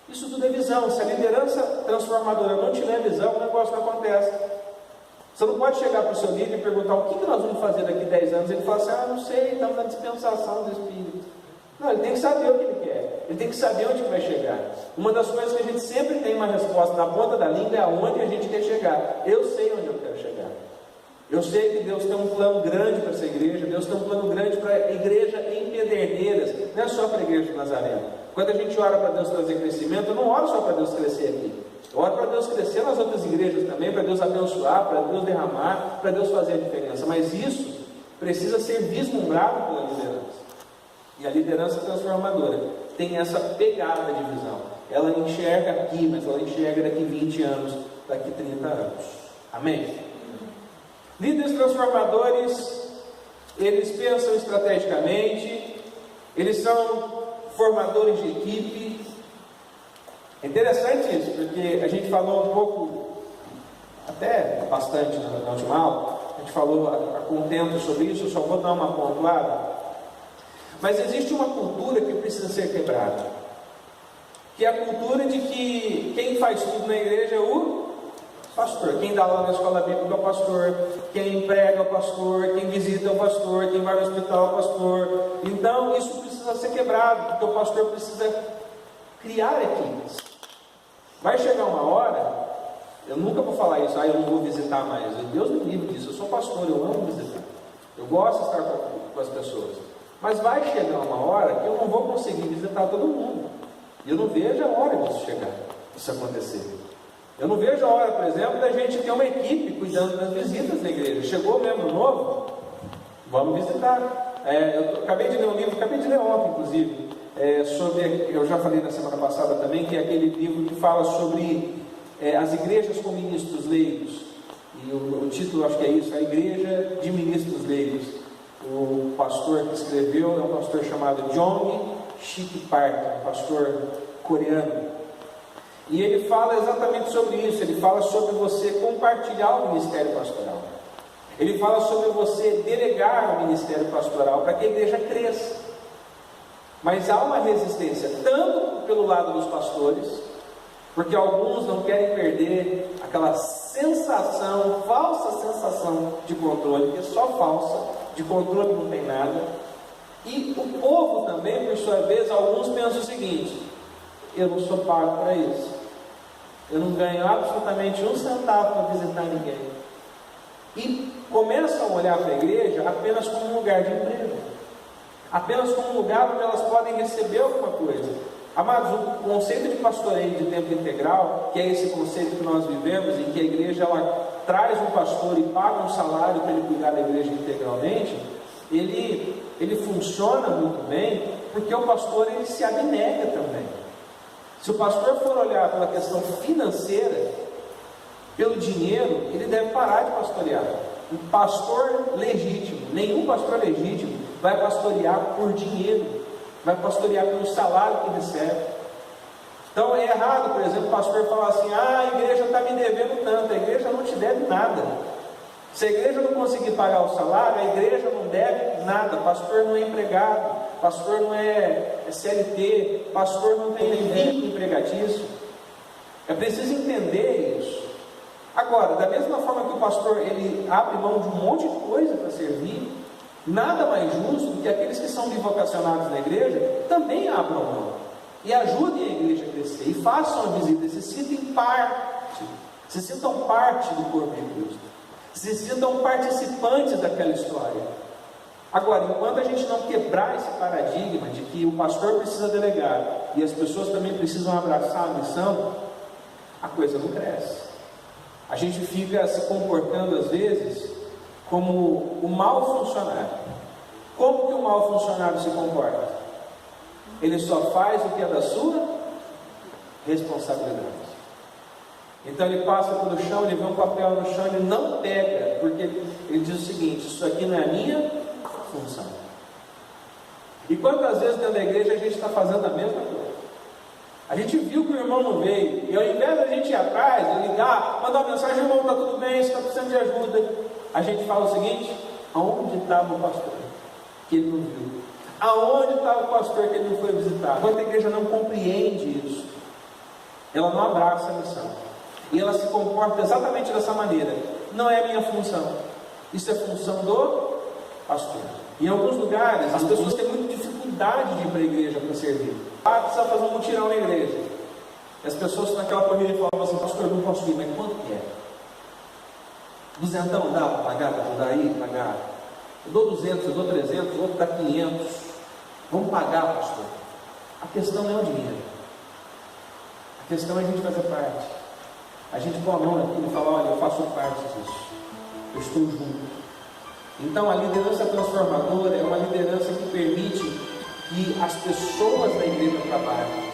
Isso tudo é visão. Se a liderança transformadora não tiver visão, o negócio não acontece. Você não pode chegar para o seu líder e perguntar o que nós vamos fazer daqui 10 anos. Ele fala assim, não sei, estamos na dispensação do Espírito. Não, ele tem que saber o que ele quer. Ele tem que saber onde vai chegar. Uma das coisas que a gente sempre tem uma resposta na ponta da língua é aonde a gente quer chegar. Eu sei onde eu quero chegar. Eu sei que Deus tem um plano grande para essa igreja. Deus tem um plano grande para a igreja em Pederneiras. Não é só para a igreja de Nazareno. Quando a gente ora para Deus trazer crescimento, eu não oro só para Deus crescer aqui. Eu oro para Deus crescer nas outras igrejas também, para Deus abençoar, para Deus derramar, para Deus fazer a diferença. Mas isso precisa ser vislumbrado pela liderança. E a liderança transformadora tem essa pegada de visão. Ela enxerga aqui, mas ela enxerga daqui 20 anos, daqui 30 anos. Amém? Líderes transformadores, eles pensam estrategicamente, eles são formadores de equipe. É interessante isso, porque a gente falou um pouco, até bastante na última aula, a gente falou a contento sobre isso, eu só vou dar uma pontuada. Mas existe uma cultura que precisa ser quebrada, que é a cultura de que quem faz tudo na igreja é o pastor. Quem dá aula na escola bíblica é o pastor, quem prega é o pastor, quem visita é o pastor, quem vai no hospital é o pastor. Então isso precisa ser quebrado, porque o pastor precisa criar equipes. Vai chegar uma hora, eu nunca vou falar isso, eu não vou visitar mais. Deus me livre disso, eu sou pastor, eu amo visitar, eu gosto de estar com as pessoas. Mas vai chegar uma hora que eu não vou conseguir visitar todo mundo. E eu não vejo a hora disso chegar, isso acontecer. Eu não vejo a hora, por exemplo, da gente ter uma equipe cuidando das visitas na igreja. Chegou um membro novo, vamos visitar. Eu acabei de ler um livro, acabei de ler ontem, inclusive, sobre, eu já falei na semana passada também, que é aquele livro que fala sobre as igrejas com ministros leigos. E o título, acho que é isso, a Igreja de Ministros Leigos. O pastor que escreveu é um pastor chamado Jong Sik Park, um pastor coreano. E ele fala exatamente sobre isso. Ele fala sobre você compartilhar o ministério pastoral. Ele fala sobre você delegar o ministério pastoral para que a igreja cresça. Mas há uma resistência, tanto pelo lado dos pastores, porque alguns não querem perder aquela sensação, falsa sensação de controle, que é só falsa, de controle não tem nada. E o povo também, por sua vez, alguns pensam o seguinte: eu não sou pago para isso, eu não ganho absolutamente um centavo para visitar ninguém, e começam a olhar para a igreja apenas como um lugar de emprego, apenas como um lugar onde elas podem receber alguma coisa. Amados, o conceito de pastoreio de tempo integral, que é esse conceito que nós vivemos, em que a igreja ela traz um pastor e paga um salário para ele cuidar da igreja integralmente, ele funciona muito bem, porque o pastor ele se abnega também. Se o pastor for olhar pela questão financeira, pelo dinheiro, ele deve parar de pastorear. O pastor legítimo, nenhum pastor legítimo vai pastorear por dinheiro, vai pastorear pelo salário que recebe. Então é errado, por exemplo, o pastor falar assim: a igreja está me devendo tanto. A igreja não te deve nada. Se a igreja não conseguir pagar o salário, a igreja não deve nada. Pastor não é empregado, pastor não é CLT, pastor não tem vínculo empregatício. É preciso entender isso. Agora, da mesma forma que o pastor ele abre mão de um monte de coisa para servir, nada mais justo do que aqueles que são bivocacionados na igreja também abram mão e ajudem a igreja a crescer e façam a visita, se sintam parte do corpo de Cristo, se sintam participantes daquela história. Agora, enquanto a gente não quebrar esse paradigma de que o pastor precisa delegar e as pessoas também precisam abraçar a missão, a coisa não cresce. A gente fica se comportando às vezes como o mau funcionário. Como que o mau funcionário se comporta? Ele só faz o que é da sua responsabilidade. Então ele passa pelo chão, ele vê um papel no chão, ele não pega, porque ele diz o seguinte: isso aqui não é a minha função. E quantas vezes dentro da igreja a gente está fazendo a mesma coisa? A gente viu que o irmão não veio, e ao invés da gente ir atrás, ligar, mandar uma mensagem: irmão, está tudo bem, você está precisando de ajuda, a gente fala o seguinte: aonde estava o pastor? Que ele não viu. Aonde estava o pastor que ele não foi visitar? Enquanto a igreja não compreende isso, ela não abraça a missão, e ela se comporta exatamente dessa maneira: não é a minha função, isso é função do pastor. Em alguns lugares, as pessoas têm muita dificuldade de ir para a igreja para servir. Precisa fazer um mutirão na igreja. E as pessoas estão naquela corrida e falam assim: pastor, eu não posso ir, mas quanto que é? 200 dá para pagar, para ajudar aí? Pagar. Eu dou 200, eu dou 300, o outro dá 500. Vamos pagar, pastor. A questão não é o dinheiro. A questão é a gente fazer parte. A gente põe a mão naquilo e fala: olha, eu faço parte disso. Eu estou junto. Então a liderança transformadora é uma liderança que permite que as pessoas da igreja trabalhem,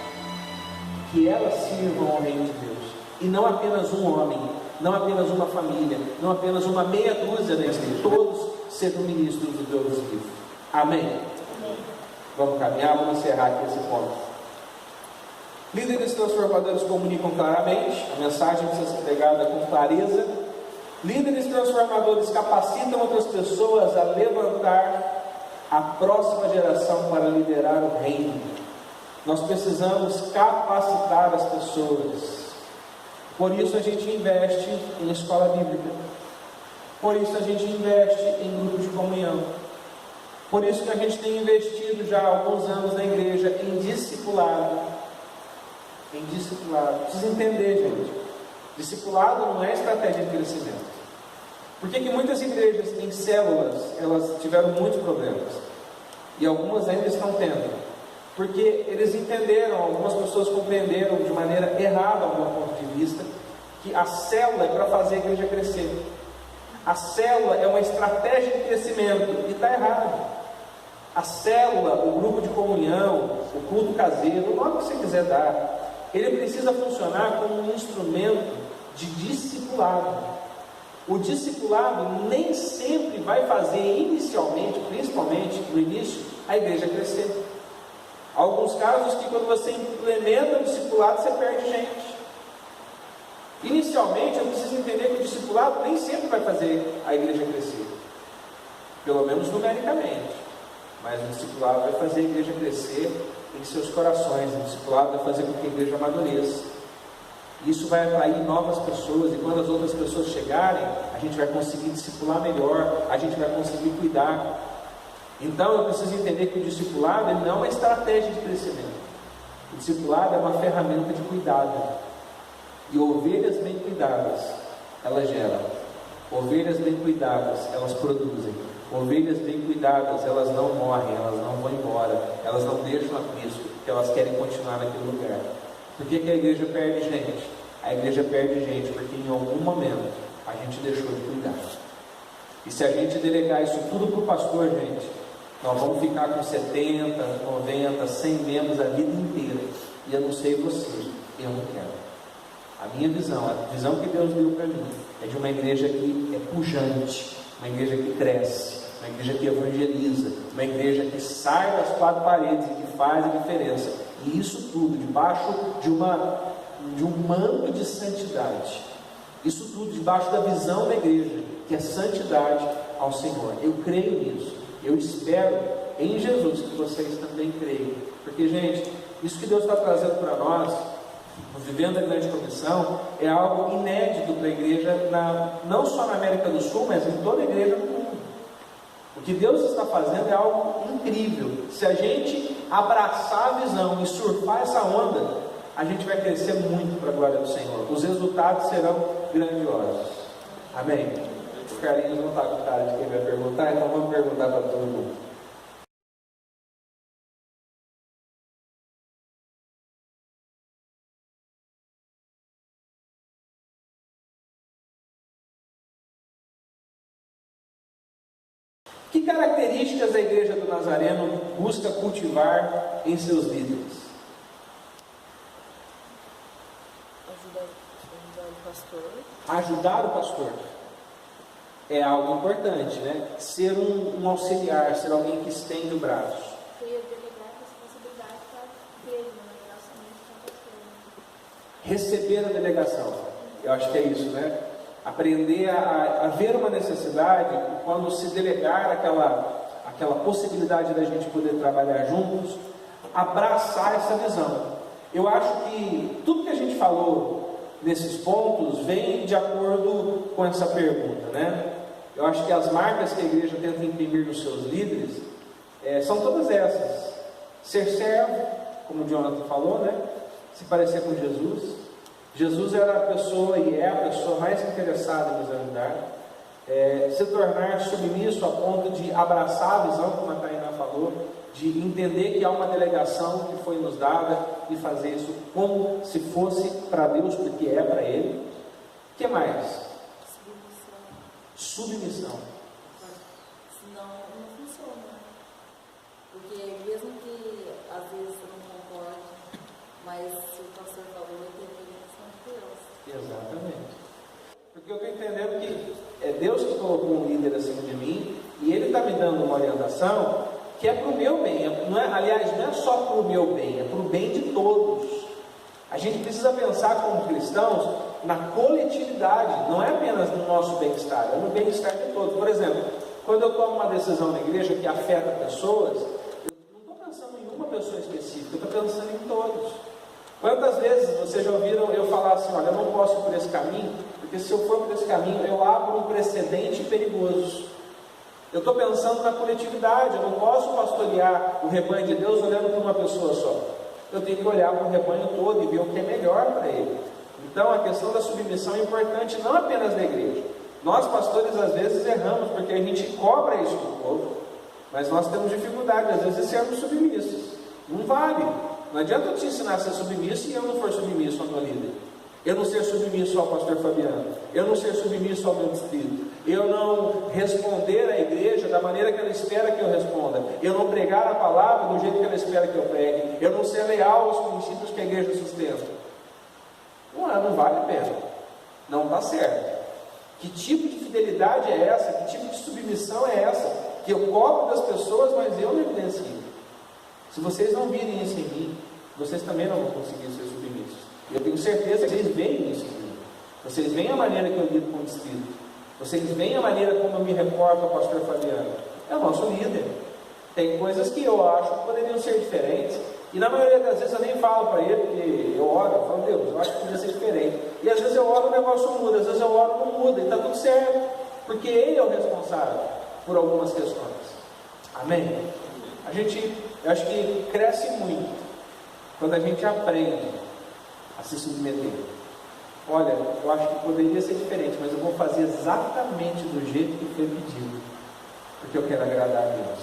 que elas sirvam ao reino de Deus, e não apenas um homem, não apenas uma família, não apenas uma meia dúzia da igreja, todos sejam ministros do Deus vivo. Amém? Amém. Vamos caminhar, vamos encerrar aqui esse ponto. Líderes transformadores comunicam claramente, a mensagem precisa ser pregada com clareza. Líderes transformadores capacitam outras pessoas a levantar a próxima geração para liderar o reino. Nós precisamos capacitar as pessoas. Por isso a gente investe em escola bíblica. Por isso a gente investe em grupos de comunhão. Por isso que a gente tem investido já há alguns anos na igreja em discipulado. Em discipulado. Precisa entender, gente. Discipulado não é estratégia de crescimento. Por que muitas igrejas em células, elas tiveram muitos problemas? E algumas ainda estão tendo. Porque eles entenderam, algumas pessoas compreenderam de maneira errada, ao meu ponto de vista, que a célula é para fazer a igreja crescer. A célula é uma estratégia de crescimento, e está errado. A célula, o grupo de comunhão, o culto caseiro, o nome que você quiser dar, ele precisa funcionar como um instrumento de discipulado. O discipulado nem sempre vai fazer inicialmente, principalmente no início, a igreja crescer. Há alguns casos que quando você implementa o discipulado, você perde gente. Inicialmente, eu preciso entender que o discipulado nem sempre vai fazer a igreja crescer, pelo menos numericamente, mas o discipulado vai fazer a igreja crescer em seus corações. O discipulado vai fazer com que a igreja amadureça. Isso vai atrair novas pessoas, e quando as outras pessoas chegarem, a gente vai conseguir discipular melhor, a gente vai conseguir cuidar. Então eu preciso entender que o discipulado ele não é uma estratégia de crescimento. O discipulado é uma ferramenta de cuidado. E ovelhas bem cuidadas, elas geram Ovelhas bem cuidadas, elas produzem. Ovelhas bem cuidadas, elas não morrem, elas não vão embora, elas não deixam aprisco, porque elas querem continuar naquele lugar. Por que a igreja perde gente? A igreja perde gente porque em algum momento a gente deixou de cuidar. E se a gente delegar isso tudo para o pastor, gente, nós vamos ficar com 70, 90, 100 membros a vida inteira. E eu não sei você, eu não quero. A minha visão, a visão que Deus deu para mim, é de uma igreja que é pujante, uma igreja que cresce, uma igreja que evangeliza, uma igreja que sai das quatro paredes e que faz a diferença. E isso tudo debaixo de um manto de santidade. Isso tudo debaixo da visão da igreja, que é santidade ao Senhor. Eu creio nisso. Eu espero em Jesus que vocês também creiam. Porque, gente, isso que Deus está trazendo para nós, vivendo a grande comissão, é algo inédito para a igreja, não só na América do Sul, mas em toda a igreja do mundo. O que Deus está fazendo é algo incrível. Se a gente abraçar a visão e surfar essa onda, a gente vai crescer muito para a glória do Senhor. Os resultados serão grandiosos. Amém? Os carinhos não estão com cara de quem vai perguntar, então vamos perguntar para todo mundo. Que características a igreja do Nazareno busca cultivar em seus líderes? Ajudar o pastor. Ajudar o pastor é algo importante, né? Ser um auxiliar, ser alguém que estende o braço. Queria delegar a responsabilidade para ele, no relacionamento com a pessoa. Receber a delegação, eu acho que é isso, né? Aprender a ver uma necessidade, quando se delegar aquela possibilidade da gente poder trabalhar juntos, abraçar essa visão. Eu acho que tudo que a gente falou nesses pontos vem de acordo com essa pergunta, né? Eu acho que as marcas que a igreja tenta imprimir nos seus líderes são todas essas: ser servo, como o Jonathan falou, né? Se parecer com Jesus. Jesus era a pessoa e é a pessoa mais interessada em nos ajudar. Se tornar submisso a ponto de abraçar a visão, como a Tainá falou, de entender que há uma delegação que foi nos dada e fazer isso como se fosse para Deus, porque é para Ele. O que mais? Submissão. Senão não funciona. Porque mesmo que às vezes eu não concorde, mas se o pastor falou, eu tenho que ir de Deus. Exatamente. Porque eu estou entendendo que é Deus que colocou um líder acima de mim e Ele está me dando uma orientação que é para o meu bem. Aliás, não é só para o meu bem, é para o bem de todos. A gente precisa pensar como cristãos na coletividade, não é apenas no nosso bem-estar, é no bem-estar de todos. Por exemplo, quando eu tomo uma decisão na igreja que afeta pessoas, eu não estou pensando em uma pessoa específica, eu estou pensando em todos. Quantas vezes vocês já ouviram eu falar assim: olha, eu não posso ir por esse caminho, porque se eu for por esse caminho, eu abro um precedente perigoso. Eu estou pensando na coletividade, eu não posso pastorear o rebanho de Deus olhando para uma pessoa só. Eu tenho que olhar para o rebanho todo e ver o que é melhor para ele. Então a questão da submissão é importante não apenas na igreja. Nós pastores às vezes erramos, porque a gente cobra isso do povo, mas nós temos dificuldade às vezes de sermos submissos. Não vale. Não adianta eu te ensinar a ser submisso e eu não for submisso ao meu líder. Eu não ser submisso ao pastor Fabiano. Eu não ser submisso ao meu distrito. Eu não responder à igreja da maneira que ela espera que eu responda. Eu não pregar a palavra do jeito que ela espera que eu pregue. Eu não ser leal aos princípios que a igreja sustenta. Não vale a pena. Não está certo. Que tipo de fidelidade é essa? Que tipo de submissão é essa? Que eu cobro das pessoas, mas eu não evidencio. Se vocês não virem isso em mim, vocês também não vão conseguir ser submissos. Eu tenho certeza que vocês veem isso em mim. Vocês veem a maneira que eu lido com o distrito. Vocês veem a maneira como eu me reporto ao pastor Fabiano. É o nosso líder. Tem coisas que eu acho que poderiam ser diferentes. E na maioria das vezes eu nem falo para ele, porque eu oro, eu falo: Deus, eu acho que podia ser diferente. E às vezes eu oro, o negócio muda, às vezes eu oro, não muda, e está tudo certo. Porque ele é o responsável por algumas questões. Amém? Eu acho que cresce muito quando a gente aprende a se submeter. olha, eu acho que poderia ser diferente, mas eu vou fazer exatamente do jeito que foi pedido, porque eu quero agradar a Deus.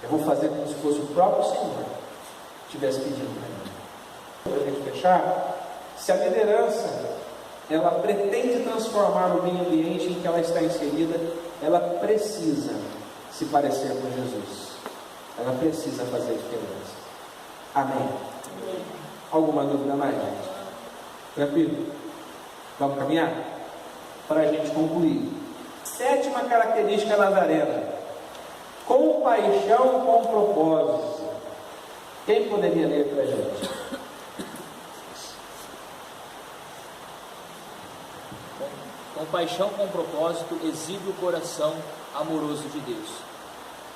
Eu vou fazer como se fosse o próprio Senhor tivesse pedido para mim. Para a gente fechar, se a liderança ela pretende transformar o meio ambiente em que ela está inserida, ela precisa se parecer com Jesus. Ela precisa fazer a diferença. Amém? Alguma dúvida mais, gente? Tranquilo? Vamos caminhar? Para a gente concluir. 7ª característica nazarena: compaixão com propósito. Quem poderia ler para a gente? Compaixão com propósito exibe o coração amoroso de Deus.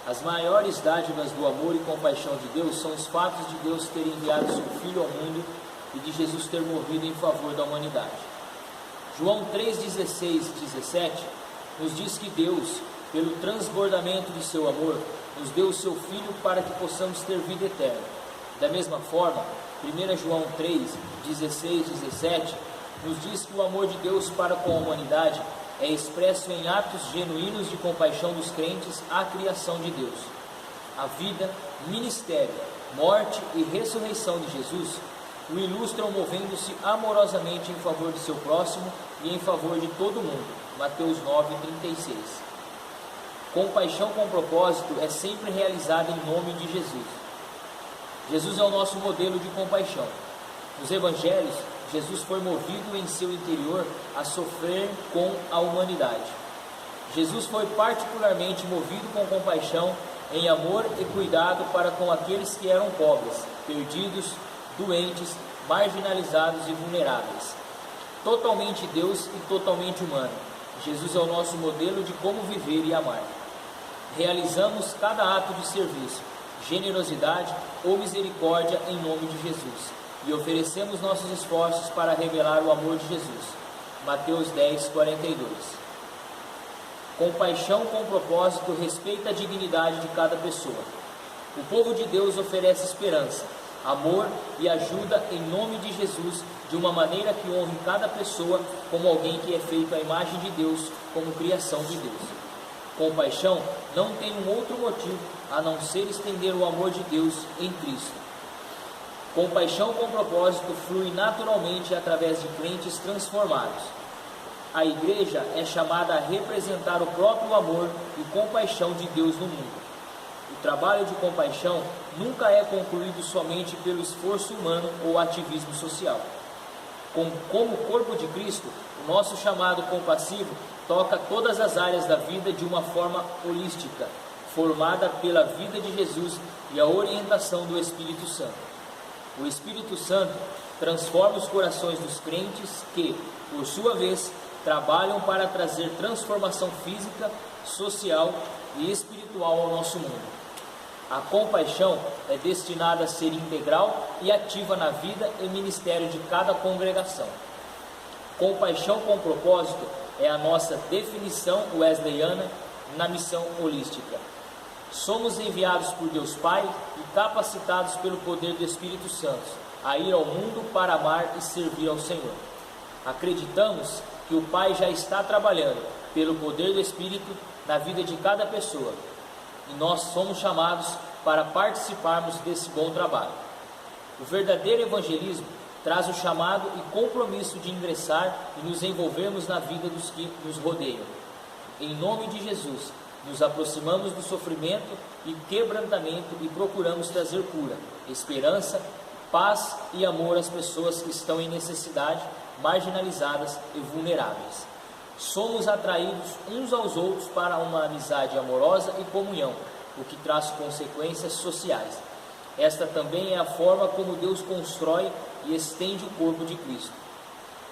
As maiores dádivas do amor e compaixão de Deus são os fatos de Deus ter enviado seu Filho ao mundo e de Jesus ter morrido em favor da humanidade. João 3,16 e 17 nos diz que Deus, pelo transbordamento de seu amor, nos deu o seu Filho para que possamos ter vida eterna. Da mesma forma, 1 João 3,16 e 17 nos diz que o amor de Deus para com a humanidade é expresso em atos genuínos de compaixão dos crentes à criação de Deus. A vida, ministério, morte e ressurreição de Jesus o ilustram movendo-se amorosamente em favor de seu próximo e em favor de todo mundo. Mateus 9,36. Compaixão com propósito é sempre realizada em nome de Jesus. Jesus é o nosso modelo de compaixão. Nos evangelhos, Jesus foi movido em seu interior a sofrer com a humanidade. Jesus foi particularmente movido com compaixão, em amor e cuidado para com aqueles que eram pobres, perdidos, doentes, marginalizados e vulneráveis. Totalmente Deus e totalmente humano, Jesus é o nosso modelo de como viver e amar. Realizamos cada ato de serviço, generosidade ou misericórdia em nome de Jesus e oferecemos nossos esforços para revelar o amor de Jesus. Mateus 10:42. Compaixão com propósito respeita a dignidade de cada pessoa. O povo de Deus oferece esperança, amor e ajuda em nome de Jesus, de uma maneira que honre cada pessoa como alguém que é feito à imagem de Deus, como criação de Deus. Compaixão não tem um outro motivo a não ser estender o amor de Deus em Cristo. Compaixão com propósito flui naturalmente através de crentes transformados. A igreja é chamada a representar o próprio amor e compaixão de Deus no mundo. O trabalho de compaixão nunca é concluído somente pelo esforço humano ou ativismo social. Como corpo de Cristo, o nosso chamado compassivo toca todas as áreas da vida de uma forma holística, formada pela vida de Jesus e a orientação do Espírito Santo. O Espírito Santo transforma os corações dos crentes que, por sua vez, trabalham para trazer transformação física, social e espiritual ao nosso mundo. A compaixão é destinada a ser integral e ativa na vida e ministério de cada congregação. Compaixão com propósito é a nossa definição wesleyana na missão holística. Somos enviados por Deus Pai e capacitados pelo poder do Espírito Santo a ir ao mundo para amar e servir ao Senhor. Acreditamos que o Pai já está trabalhando pelo poder do Espírito na vida de cada pessoa e nós somos chamados para participarmos desse bom trabalho. O verdadeiro evangelismo traz o chamado e compromisso de ingressar e nos envolvermos na vida dos que nos rodeiam. Em nome de Jesus, nos aproximamos do sofrimento e quebrantamento e procuramos trazer cura, esperança, paz e amor às pessoas que estão em necessidade, marginalizadas e vulneráveis. Somos atraídos uns aos outros para uma amizade amorosa e comunhão, o que traz consequências sociais. Esta também é a forma como Deus constrói e estende o corpo de Cristo.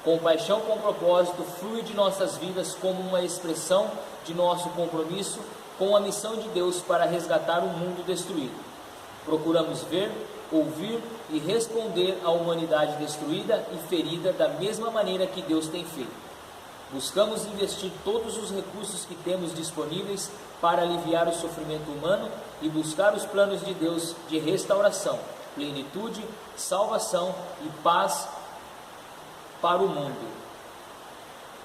Compaixão com propósito flui de nossas vidas como uma expressão de nosso compromisso com a missão de Deus para resgatar um mundo destruído. Procuramos ver, ouvir e responder à humanidade destruída e ferida da mesma maneira que Deus tem feito. Buscamos investir todos os recursos que temos disponíveis para aliviar o sofrimento humano e buscar os planos de Deus de restauração, plenitude, salvação e paz para o mundo.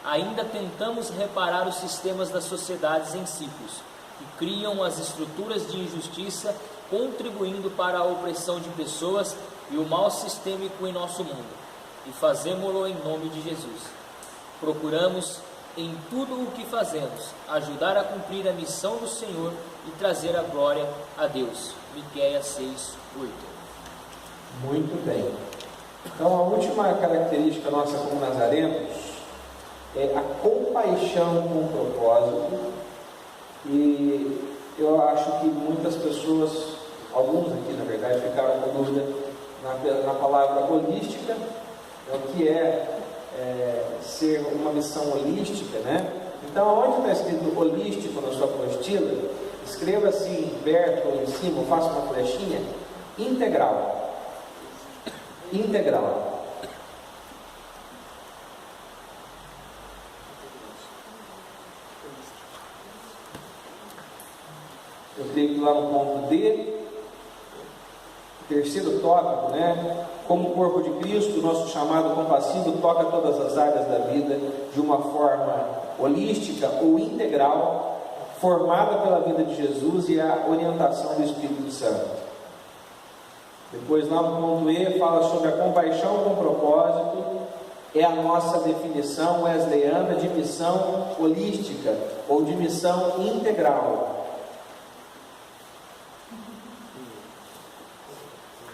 ainda tentamos reparar os sistemas das sociedades em ciclos, que criam as estruturas de injustiça, contribuindo para a opressão de pessoas e o mal sistêmico em nosso mundo, e fazemo-lo em nome de Jesus. Procuramos, em tudo o que fazemos, ajudar a cumprir a missão do Senhor e trazer a glória a Deus. Miqueias 6:8. Muito bem. Então, a última característica nossa como nazarenos é a compaixão com propósito. E eu acho que muitas pessoas, alguns aqui na verdade, ficaram com dúvida na palavra holística, o que é ser uma missão holística, né? Então, onde está escrito holístico na sua apostila, escreva assim, perto ou em cima, faça uma flechinha, integral. Integral. Eu creio que lá no ponto D, terceiro tópico, né? Como corpo de Cristo, o nosso chamado compassivo toca todas as áreas da vida de uma forma holística ou integral, formada pela vida de Jesus e a orientação do Espírito Santo. Depois, lá no ponto E, fala sobre a compaixão com propósito. É a nossa definição wesleyana de missão holística ou de missão integral.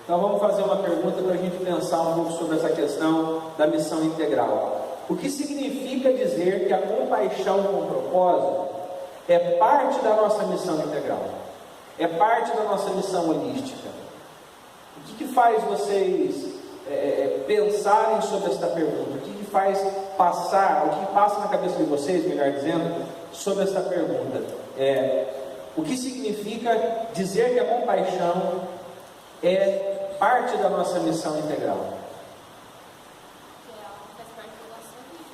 Então vamos fazer uma pergunta para a gente pensar um pouco sobre essa questão da missão integral. O que significa dizer que a compaixão com propósito é parte da nossa missão integral? É parte da nossa missão holística? O que faz vocês pensarem sobre esta pergunta? O que faz passar, o que passa na cabeça de vocês, melhor dizendo, sobre esta pergunta? O que significa dizer que a compaixão é parte da nossa missão integral? Faz parte da nossa vida,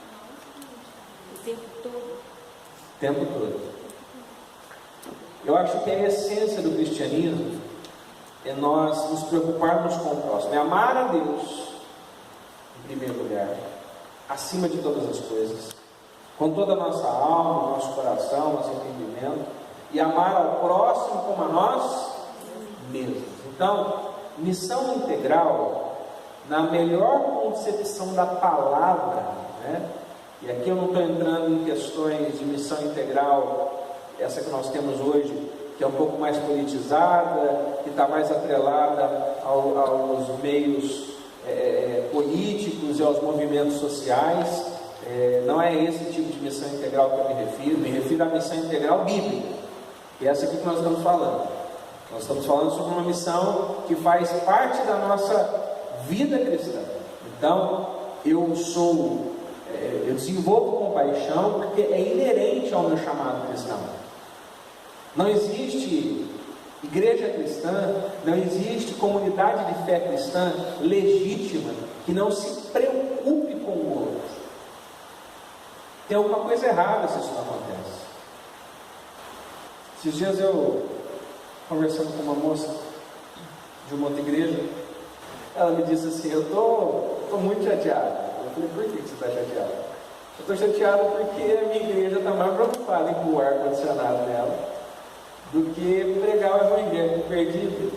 não O tempo todo. O tempo todo. Eu acho que a essência do cristianismo é nós nos preocuparmos com o próximo, é amar a Deus em primeiro lugar, acima de todas as coisas, com toda a nossa alma, nosso coração, nosso entendimento, e amar ao próximo como a nós mesmos. Então, missão integral, na melhor concepção da palavra, né? E aqui eu não estou entrando em questões de missão integral, essa que nós temos hoje, que é um pouco mais politizada, que está mais atrelada aos meios políticos e aos movimentos sociais. Não é esse tipo de missão integral que eu me refiro à missão integral bíblica, e essa aqui que nós estamos falando. Nós estamos falando sobre uma missão que faz parte da nossa vida cristã. Então, eu desenvolvo compaixão porque é inerente ao meu chamado cristão. Não existe igreja cristã, não existe comunidade de fé cristã legítima que não se preocupe com o outro. Tem alguma coisa errada se isso não acontece. Esses dias eu, conversando com uma moça de uma outra igreja, ela me disse assim: eu estou muito chateada. Eu falei: por que você está chateada? Eu estou chateada porque a minha igreja está mais preocupada em pôr o ar-condicionado nela do que pregar o evangelho perdido.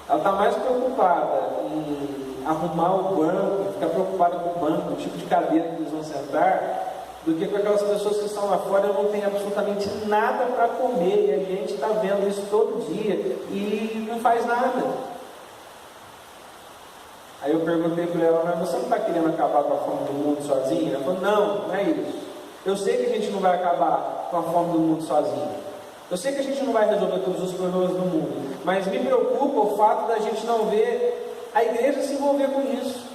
Ela está mais preocupada em arrumar o banco, ficar preocupada com o banco, o tipo de cadeira que eles vão sentar, do que com aquelas pessoas que estão lá fora e não tem absolutamente nada para comer, e a gente está vendo isso todo dia e não faz nada. Aí eu perguntei para ela: mas você não está querendo acabar com a fome do mundo sozinha? Ela falou: não é isso. Eu sei que a gente não vai acabar com a fome do mundo sozinho. Eu sei que a gente não vai resolver todos os problemas do mundo, mas me preocupa o fato da gente não ver a igreja se envolver com isso.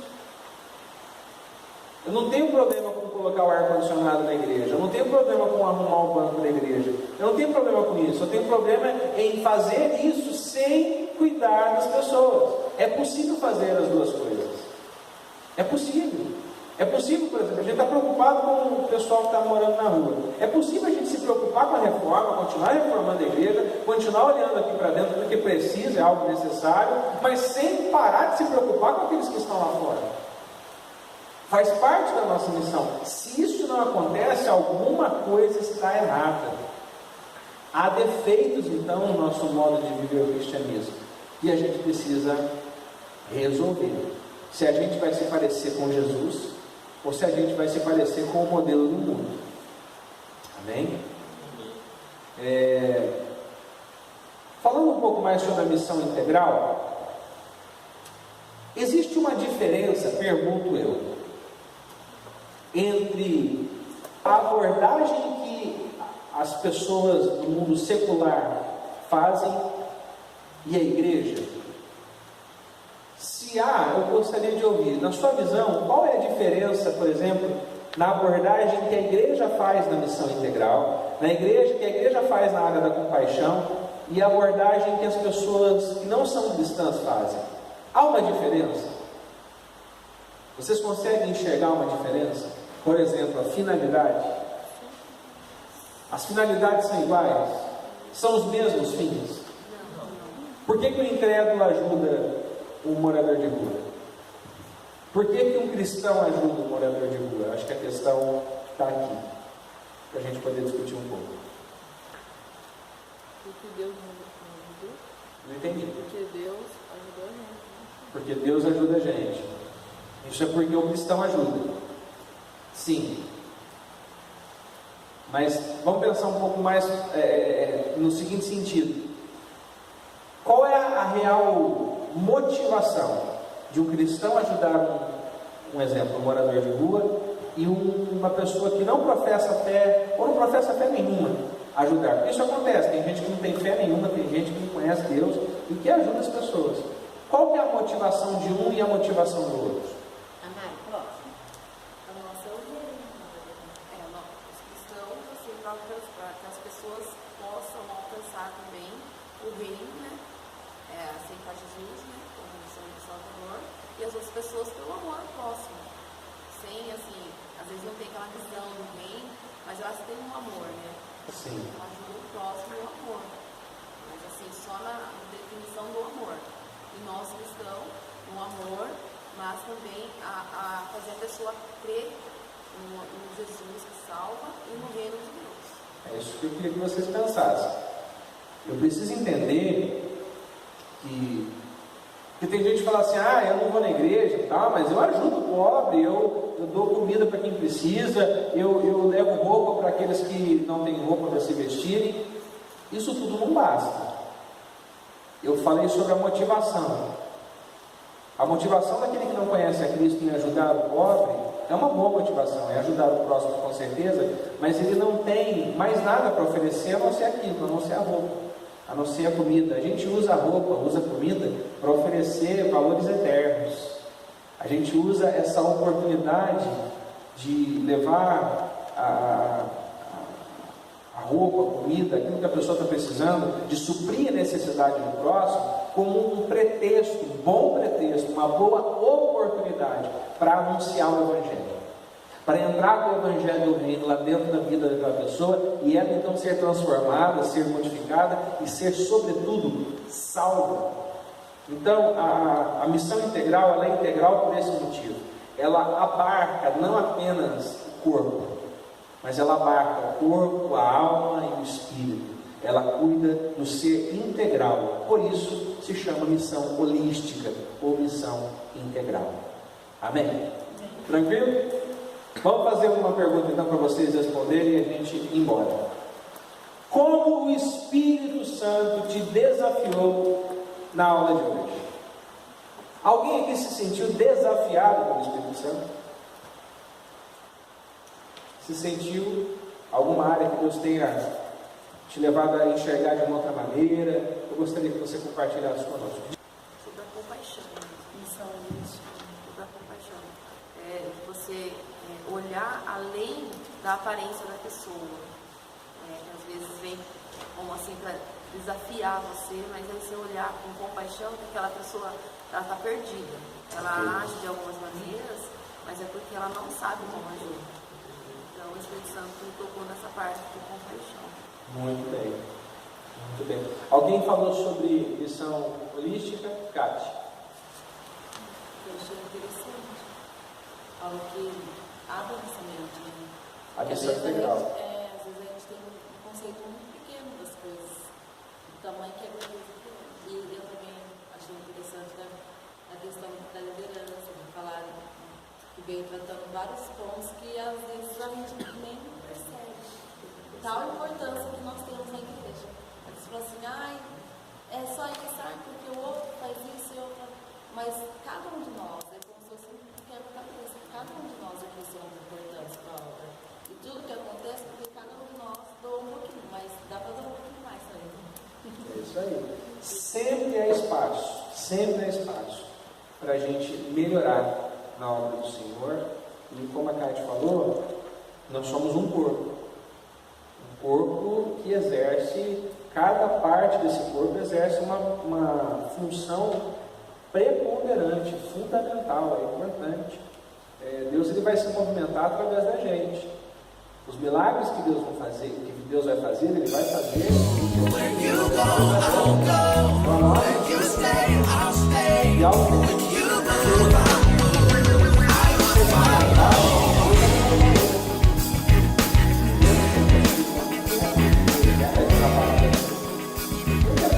Eu não tenho problema com colocar o ar-condicionado na igreja, eu não tenho problema com arrumar o banco da igreja, eu não tenho problema com isso, eu tenho problema em fazer isso sem cuidar das pessoas. É possível fazer as duas coisas. É possível. É possível, por exemplo, a gente está preocupado com o pessoal que está morando na rua. É possível a gente se preocupar com a reforma, continuar reformando a igreja, continuar olhando aqui para dentro porque precisa, é algo necessário, mas sem parar de se preocupar com aqueles que estão lá fora. Faz parte da nossa missão. Se isso não acontece, alguma coisa está errada. Há defeitos, então, no nosso modo de viver o cristianismo. E a gente precisa resolver. Se a gente vai se parecer com Jesus, ou se a gente vai se parecer com o modelo do mundo. Amém? Falando um pouco mais sobre a missão integral, existe uma diferença, pergunto eu, entre a abordagem que as pessoas do mundo secular fazem e a igreja? Se há, eu gostaria de ouvir, na sua visão, qual é a diferença, por exemplo, na abordagem que a igreja faz na missão integral, que a igreja faz na área da compaixão, e a abordagem que as pessoas que não são cristãs fazem? Há uma diferença? Vocês conseguem enxergar uma diferença? Por exemplo, a finalidade. As finalidades são iguais? São os mesmos fins? Por que o incrédulo ajuda o morador de rua? Por que um cristão ajuda o morador de rua? Acho que a questão está aqui, para a gente poder discutir um pouco. Porque Deus não ajudou? Não entendi. Porque Deus ajudou a gente. Porque Deus ajuda a gente. Isso é porque o cristão ajuda. Sim. Mas vamos pensar um pouco mais no seguinte sentido. Qual é a real motivação de um cristão ajudar um exemplo, um morador de rua, e uma pessoa que não professa fé, ou não professa fé nenhuma, ajudar? Isso acontece, tem gente que não tem fé nenhuma, tem gente que não conhece Deus e que ajuda as pessoas. Qual que é a motivação de um e a motivação do outro? Amado, próximo. A nossa é o reino. Os cristãos, assim, para que as pessoas possam alcançar também o reino, né? Aceitar Jesus, né? Como Senhor e Salvador, e as outras pessoas pelo amor ao próximo. Sem, assim, às vezes não tem aquela visão do reino, mas elas têm um amor, né? Sim. Ajuda o próximo e o amor. Mas, assim, só na definição do amor. E nós cristãos, no amor, mas também a fazer a pessoa crer no Jesus que salva e no reino de Deus. É isso que eu queria que vocês pensassem. Eu preciso entender que tem gente que fala assim, eu não vou na igreja e tal, mas eu ajudo o pobre, eu dou comida para quem precisa, eu levo roupa para aqueles que não têm roupa para se vestirem. Isso tudo não basta. Eu falei sobre a motivação. A motivação daquele que não conhece a Cristo em ajudar o pobre é uma boa motivação, é ajudar o próximo com certeza, mas ele não tem mais nada para oferecer a não ser aquilo, a não ser a roupa, a não ser a comida. A gente usa a roupa, usa a comida para oferecer valores eternos. A gente usa essa oportunidade de levar a roupa, a comida, aquilo que a pessoa está precisando, de suprir a necessidade do próximo, como um pretexto, um bom pretexto, uma boa oportunidade para anunciar o Evangelho, para entrar com o Evangelho do Reino lá dentro da vida daquela pessoa, e ela então ser transformada, ser modificada e ser, sobretudo, salva. Então, a missão integral, ela é integral por esse motivo. Ela abarca não apenas o corpo, mas ela abarca o corpo, a alma e o espírito. Ela cuida do ser integral. Por isso se chama missão holística ou missão integral. Amém? Tranquilo? Vamos fazer uma pergunta então para vocês responderem e a gente ir embora. Como o Espírito Santo te desafiou na aula de hoje? Alguém aqui se sentiu desafiado pelo Espírito Santo? Se sentiu alguma área que Deus tenha te levado a enxergar de uma outra maneira? Eu gostaria que você compartilhasse conosco. Sobre a compaixão, missão sobre a compaixão. Você olhar além da aparência da pessoa. Às vezes vem como assim para desafiar você, mas aí você olhar com compaixão que aquela pessoa está perdida. Ela age de algumas maneiras, mas é porque ela não sabe como agir. Então o Espírito Santo me tocou nessa parte de compaixão. Muito bem, muito bem. Alguém falou sobre missão holística? Cátia. Eu achei interessante. algo que abre nossa mente, né? A Porque missão integral. às vezes a gente tem um conceito muito pequeno das coisas, do tamanho que é a grandeza que é. E eu também achei interessante a questão da liderança, de falar que veio tratando vários pontos que às vezes a gente nem percebe. Tal importância que nós temos na igreja. Eles falam assim, ai, é só ingressar porque o outro faz isso e o outro. Mas cada um de nós, é como se fosse um quebra-cabeça, cada um de nós aqui somos importantes para a obra. E tudo que acontece porque cada um de nós doa um pouquinho, mas dá para dar um pouquinho mais também. É isso aí. Sempre há espaço para a gente melhorar na obra do Senhor. E como a Kate falou, nós somos um corpo. Um corpo que exerce, cada parte desse corpo exerce uma função preponderante, fundamental, é importante. Deus ele vai se movimentar através da gente. Os milagres que Deus vai fazer, ele vai fazer. When you go, I'll go. When you stay, I'll stay. E ao When you move, I'll move. I will follow.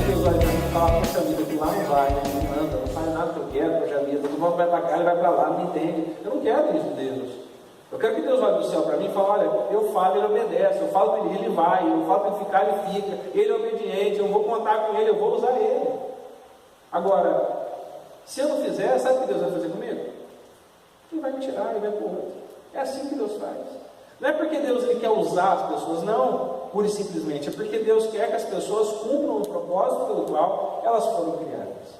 Deus vai falar, poxa vida, que lá não vai, não manda, não faz nada que eu quero, poxa vida, todo mundo vai para cá, ele vai para lá, não entende. Eu não quero isso de Deus. Eu quero que Deus olhe do céu para mim e fale, olha, eu falo, ele obedece, eu falo para ele vai, eu falo para ele ficar, ele fica, ele é obediente, eu vou contar com ele, eu vou usar ele. Agora, se eu não fizer, sabe o que Deus vai fazer comigo? Ele vai me tirar, ele vai pôr outro. É assim que Deus faz. Não é porque Deus ele quer usar as pessoas, não, pura e simplesmente, é porque Deus quer que as pessoas cumpram o propósito pelo qual elas foram criadas.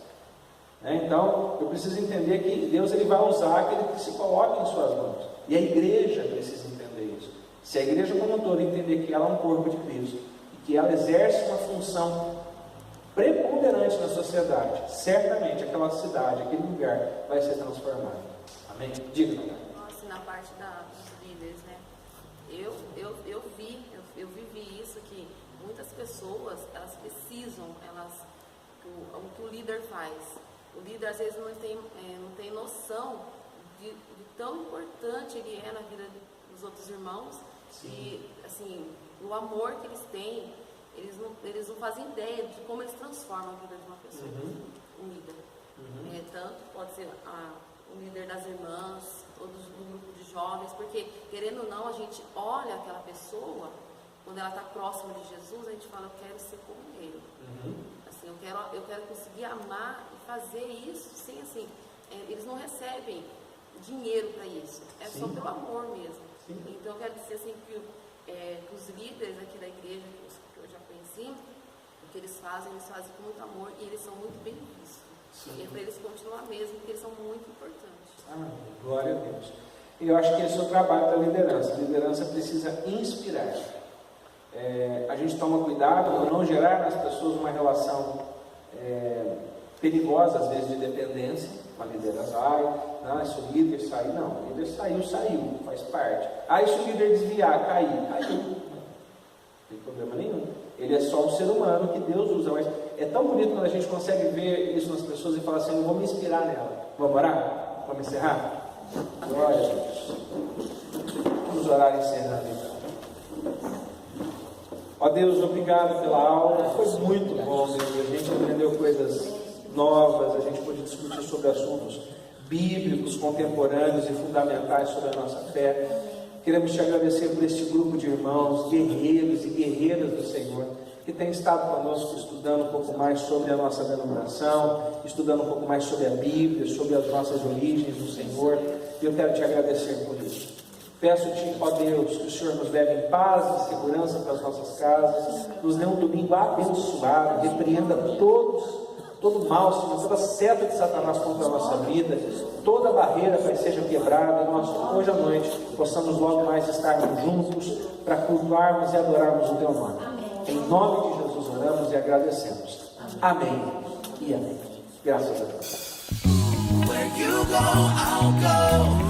Então, eu preciso entender que Deus ele vai usar aquele que se coloca em suas mãos. E a igreja precisa entender isso. Se a igreja como um todo entender que ela é um corpo de Cristo e que ela exerce uma função preponderante na sociedade, certamente aquela cidade, aquele lugar vai ser transformado. Amém? Diga, Natália. Nossa, na parte dos líderes, né? Eu vivi isso, que muitas pessoas, elas precisam, o que o líder faz. O líder às vezes não tem noção de tão importante ele é na vida dos outros irmãos. Sim. E assim, o amor que eles têm, eles não fazem ideia de como eles transformam a vida de uma pessoa. Um líder. Tanto pode ser o líder das irmãs, ou do grupo de jovens, porque querendo ou não, a gente olha aquela pessoa, quando ela está próxima de Jesus, a gente fala, eu quero ser como ele. Assim, eu quero conseguir amar e fazer isso sem assim, eles não recebem dinheiro para isso, é só pelo amor mesmo. Então eu quero dizer assim que os líderes aqui da igreja que eu já conheci, o que eles fazem com muito amor e eles são muito bem vistos. E é para eles continuar mesmo, porque eles são muito importantes. Glória a Deus. E eu acho que esse é o trabalho da liderança. A liderança precisa inspirar. A gente toma cuidado para não gerar nas pessoas uma relação perigosa, às vezes, de dependência. Uma liderança, se o líder sair, não. O líder saiu, faz parte. Se o líder desviar, caiu. Não tem problema nenhum. Ele é só um ser humano que Deus usa. Mas é tão bonito quando a gente consegue ver isso nas pessoas e falar assim, eu vou me inspirar nela. Vamos orar? Vamos encerrar? Glória a Deus. Vamos orar encerrando então. Ó Deus, obrigado pela aula. Foi muito bom, Deus. A gente aprendeu coisas novas, a gente pôde discutir sobre assuntos bíblicos, contemporâneos e fundamentais sobre a nossa fé. Queremos te agradecer por este grupo de irmãos, guerreiros e guerreiras do Senhor, que tem estado conosco estudando um pouco mais sobre a nossa denominação, estudando um pouco mais sobre a Bíblia, sobre as nossas origens do Senhor, e eu quero te agradecer por isso. Peço-te, ó Deus, que o Senhor nos leve em paz e segurança para as nossas casas, nos dê um domingo abençoado, repreenda todo mal, Senhor, toda seta de Satanás contra a nossa vida, toda barreira que seja quebrada, e nós hoje à noite possamos logo mais estarmos juntos para cultuarmos e adorarmos o Teu nome. Em nome de Jesus oramos e agradecemos. Amém e amém. Graças a Deus. Where you go, I'll go.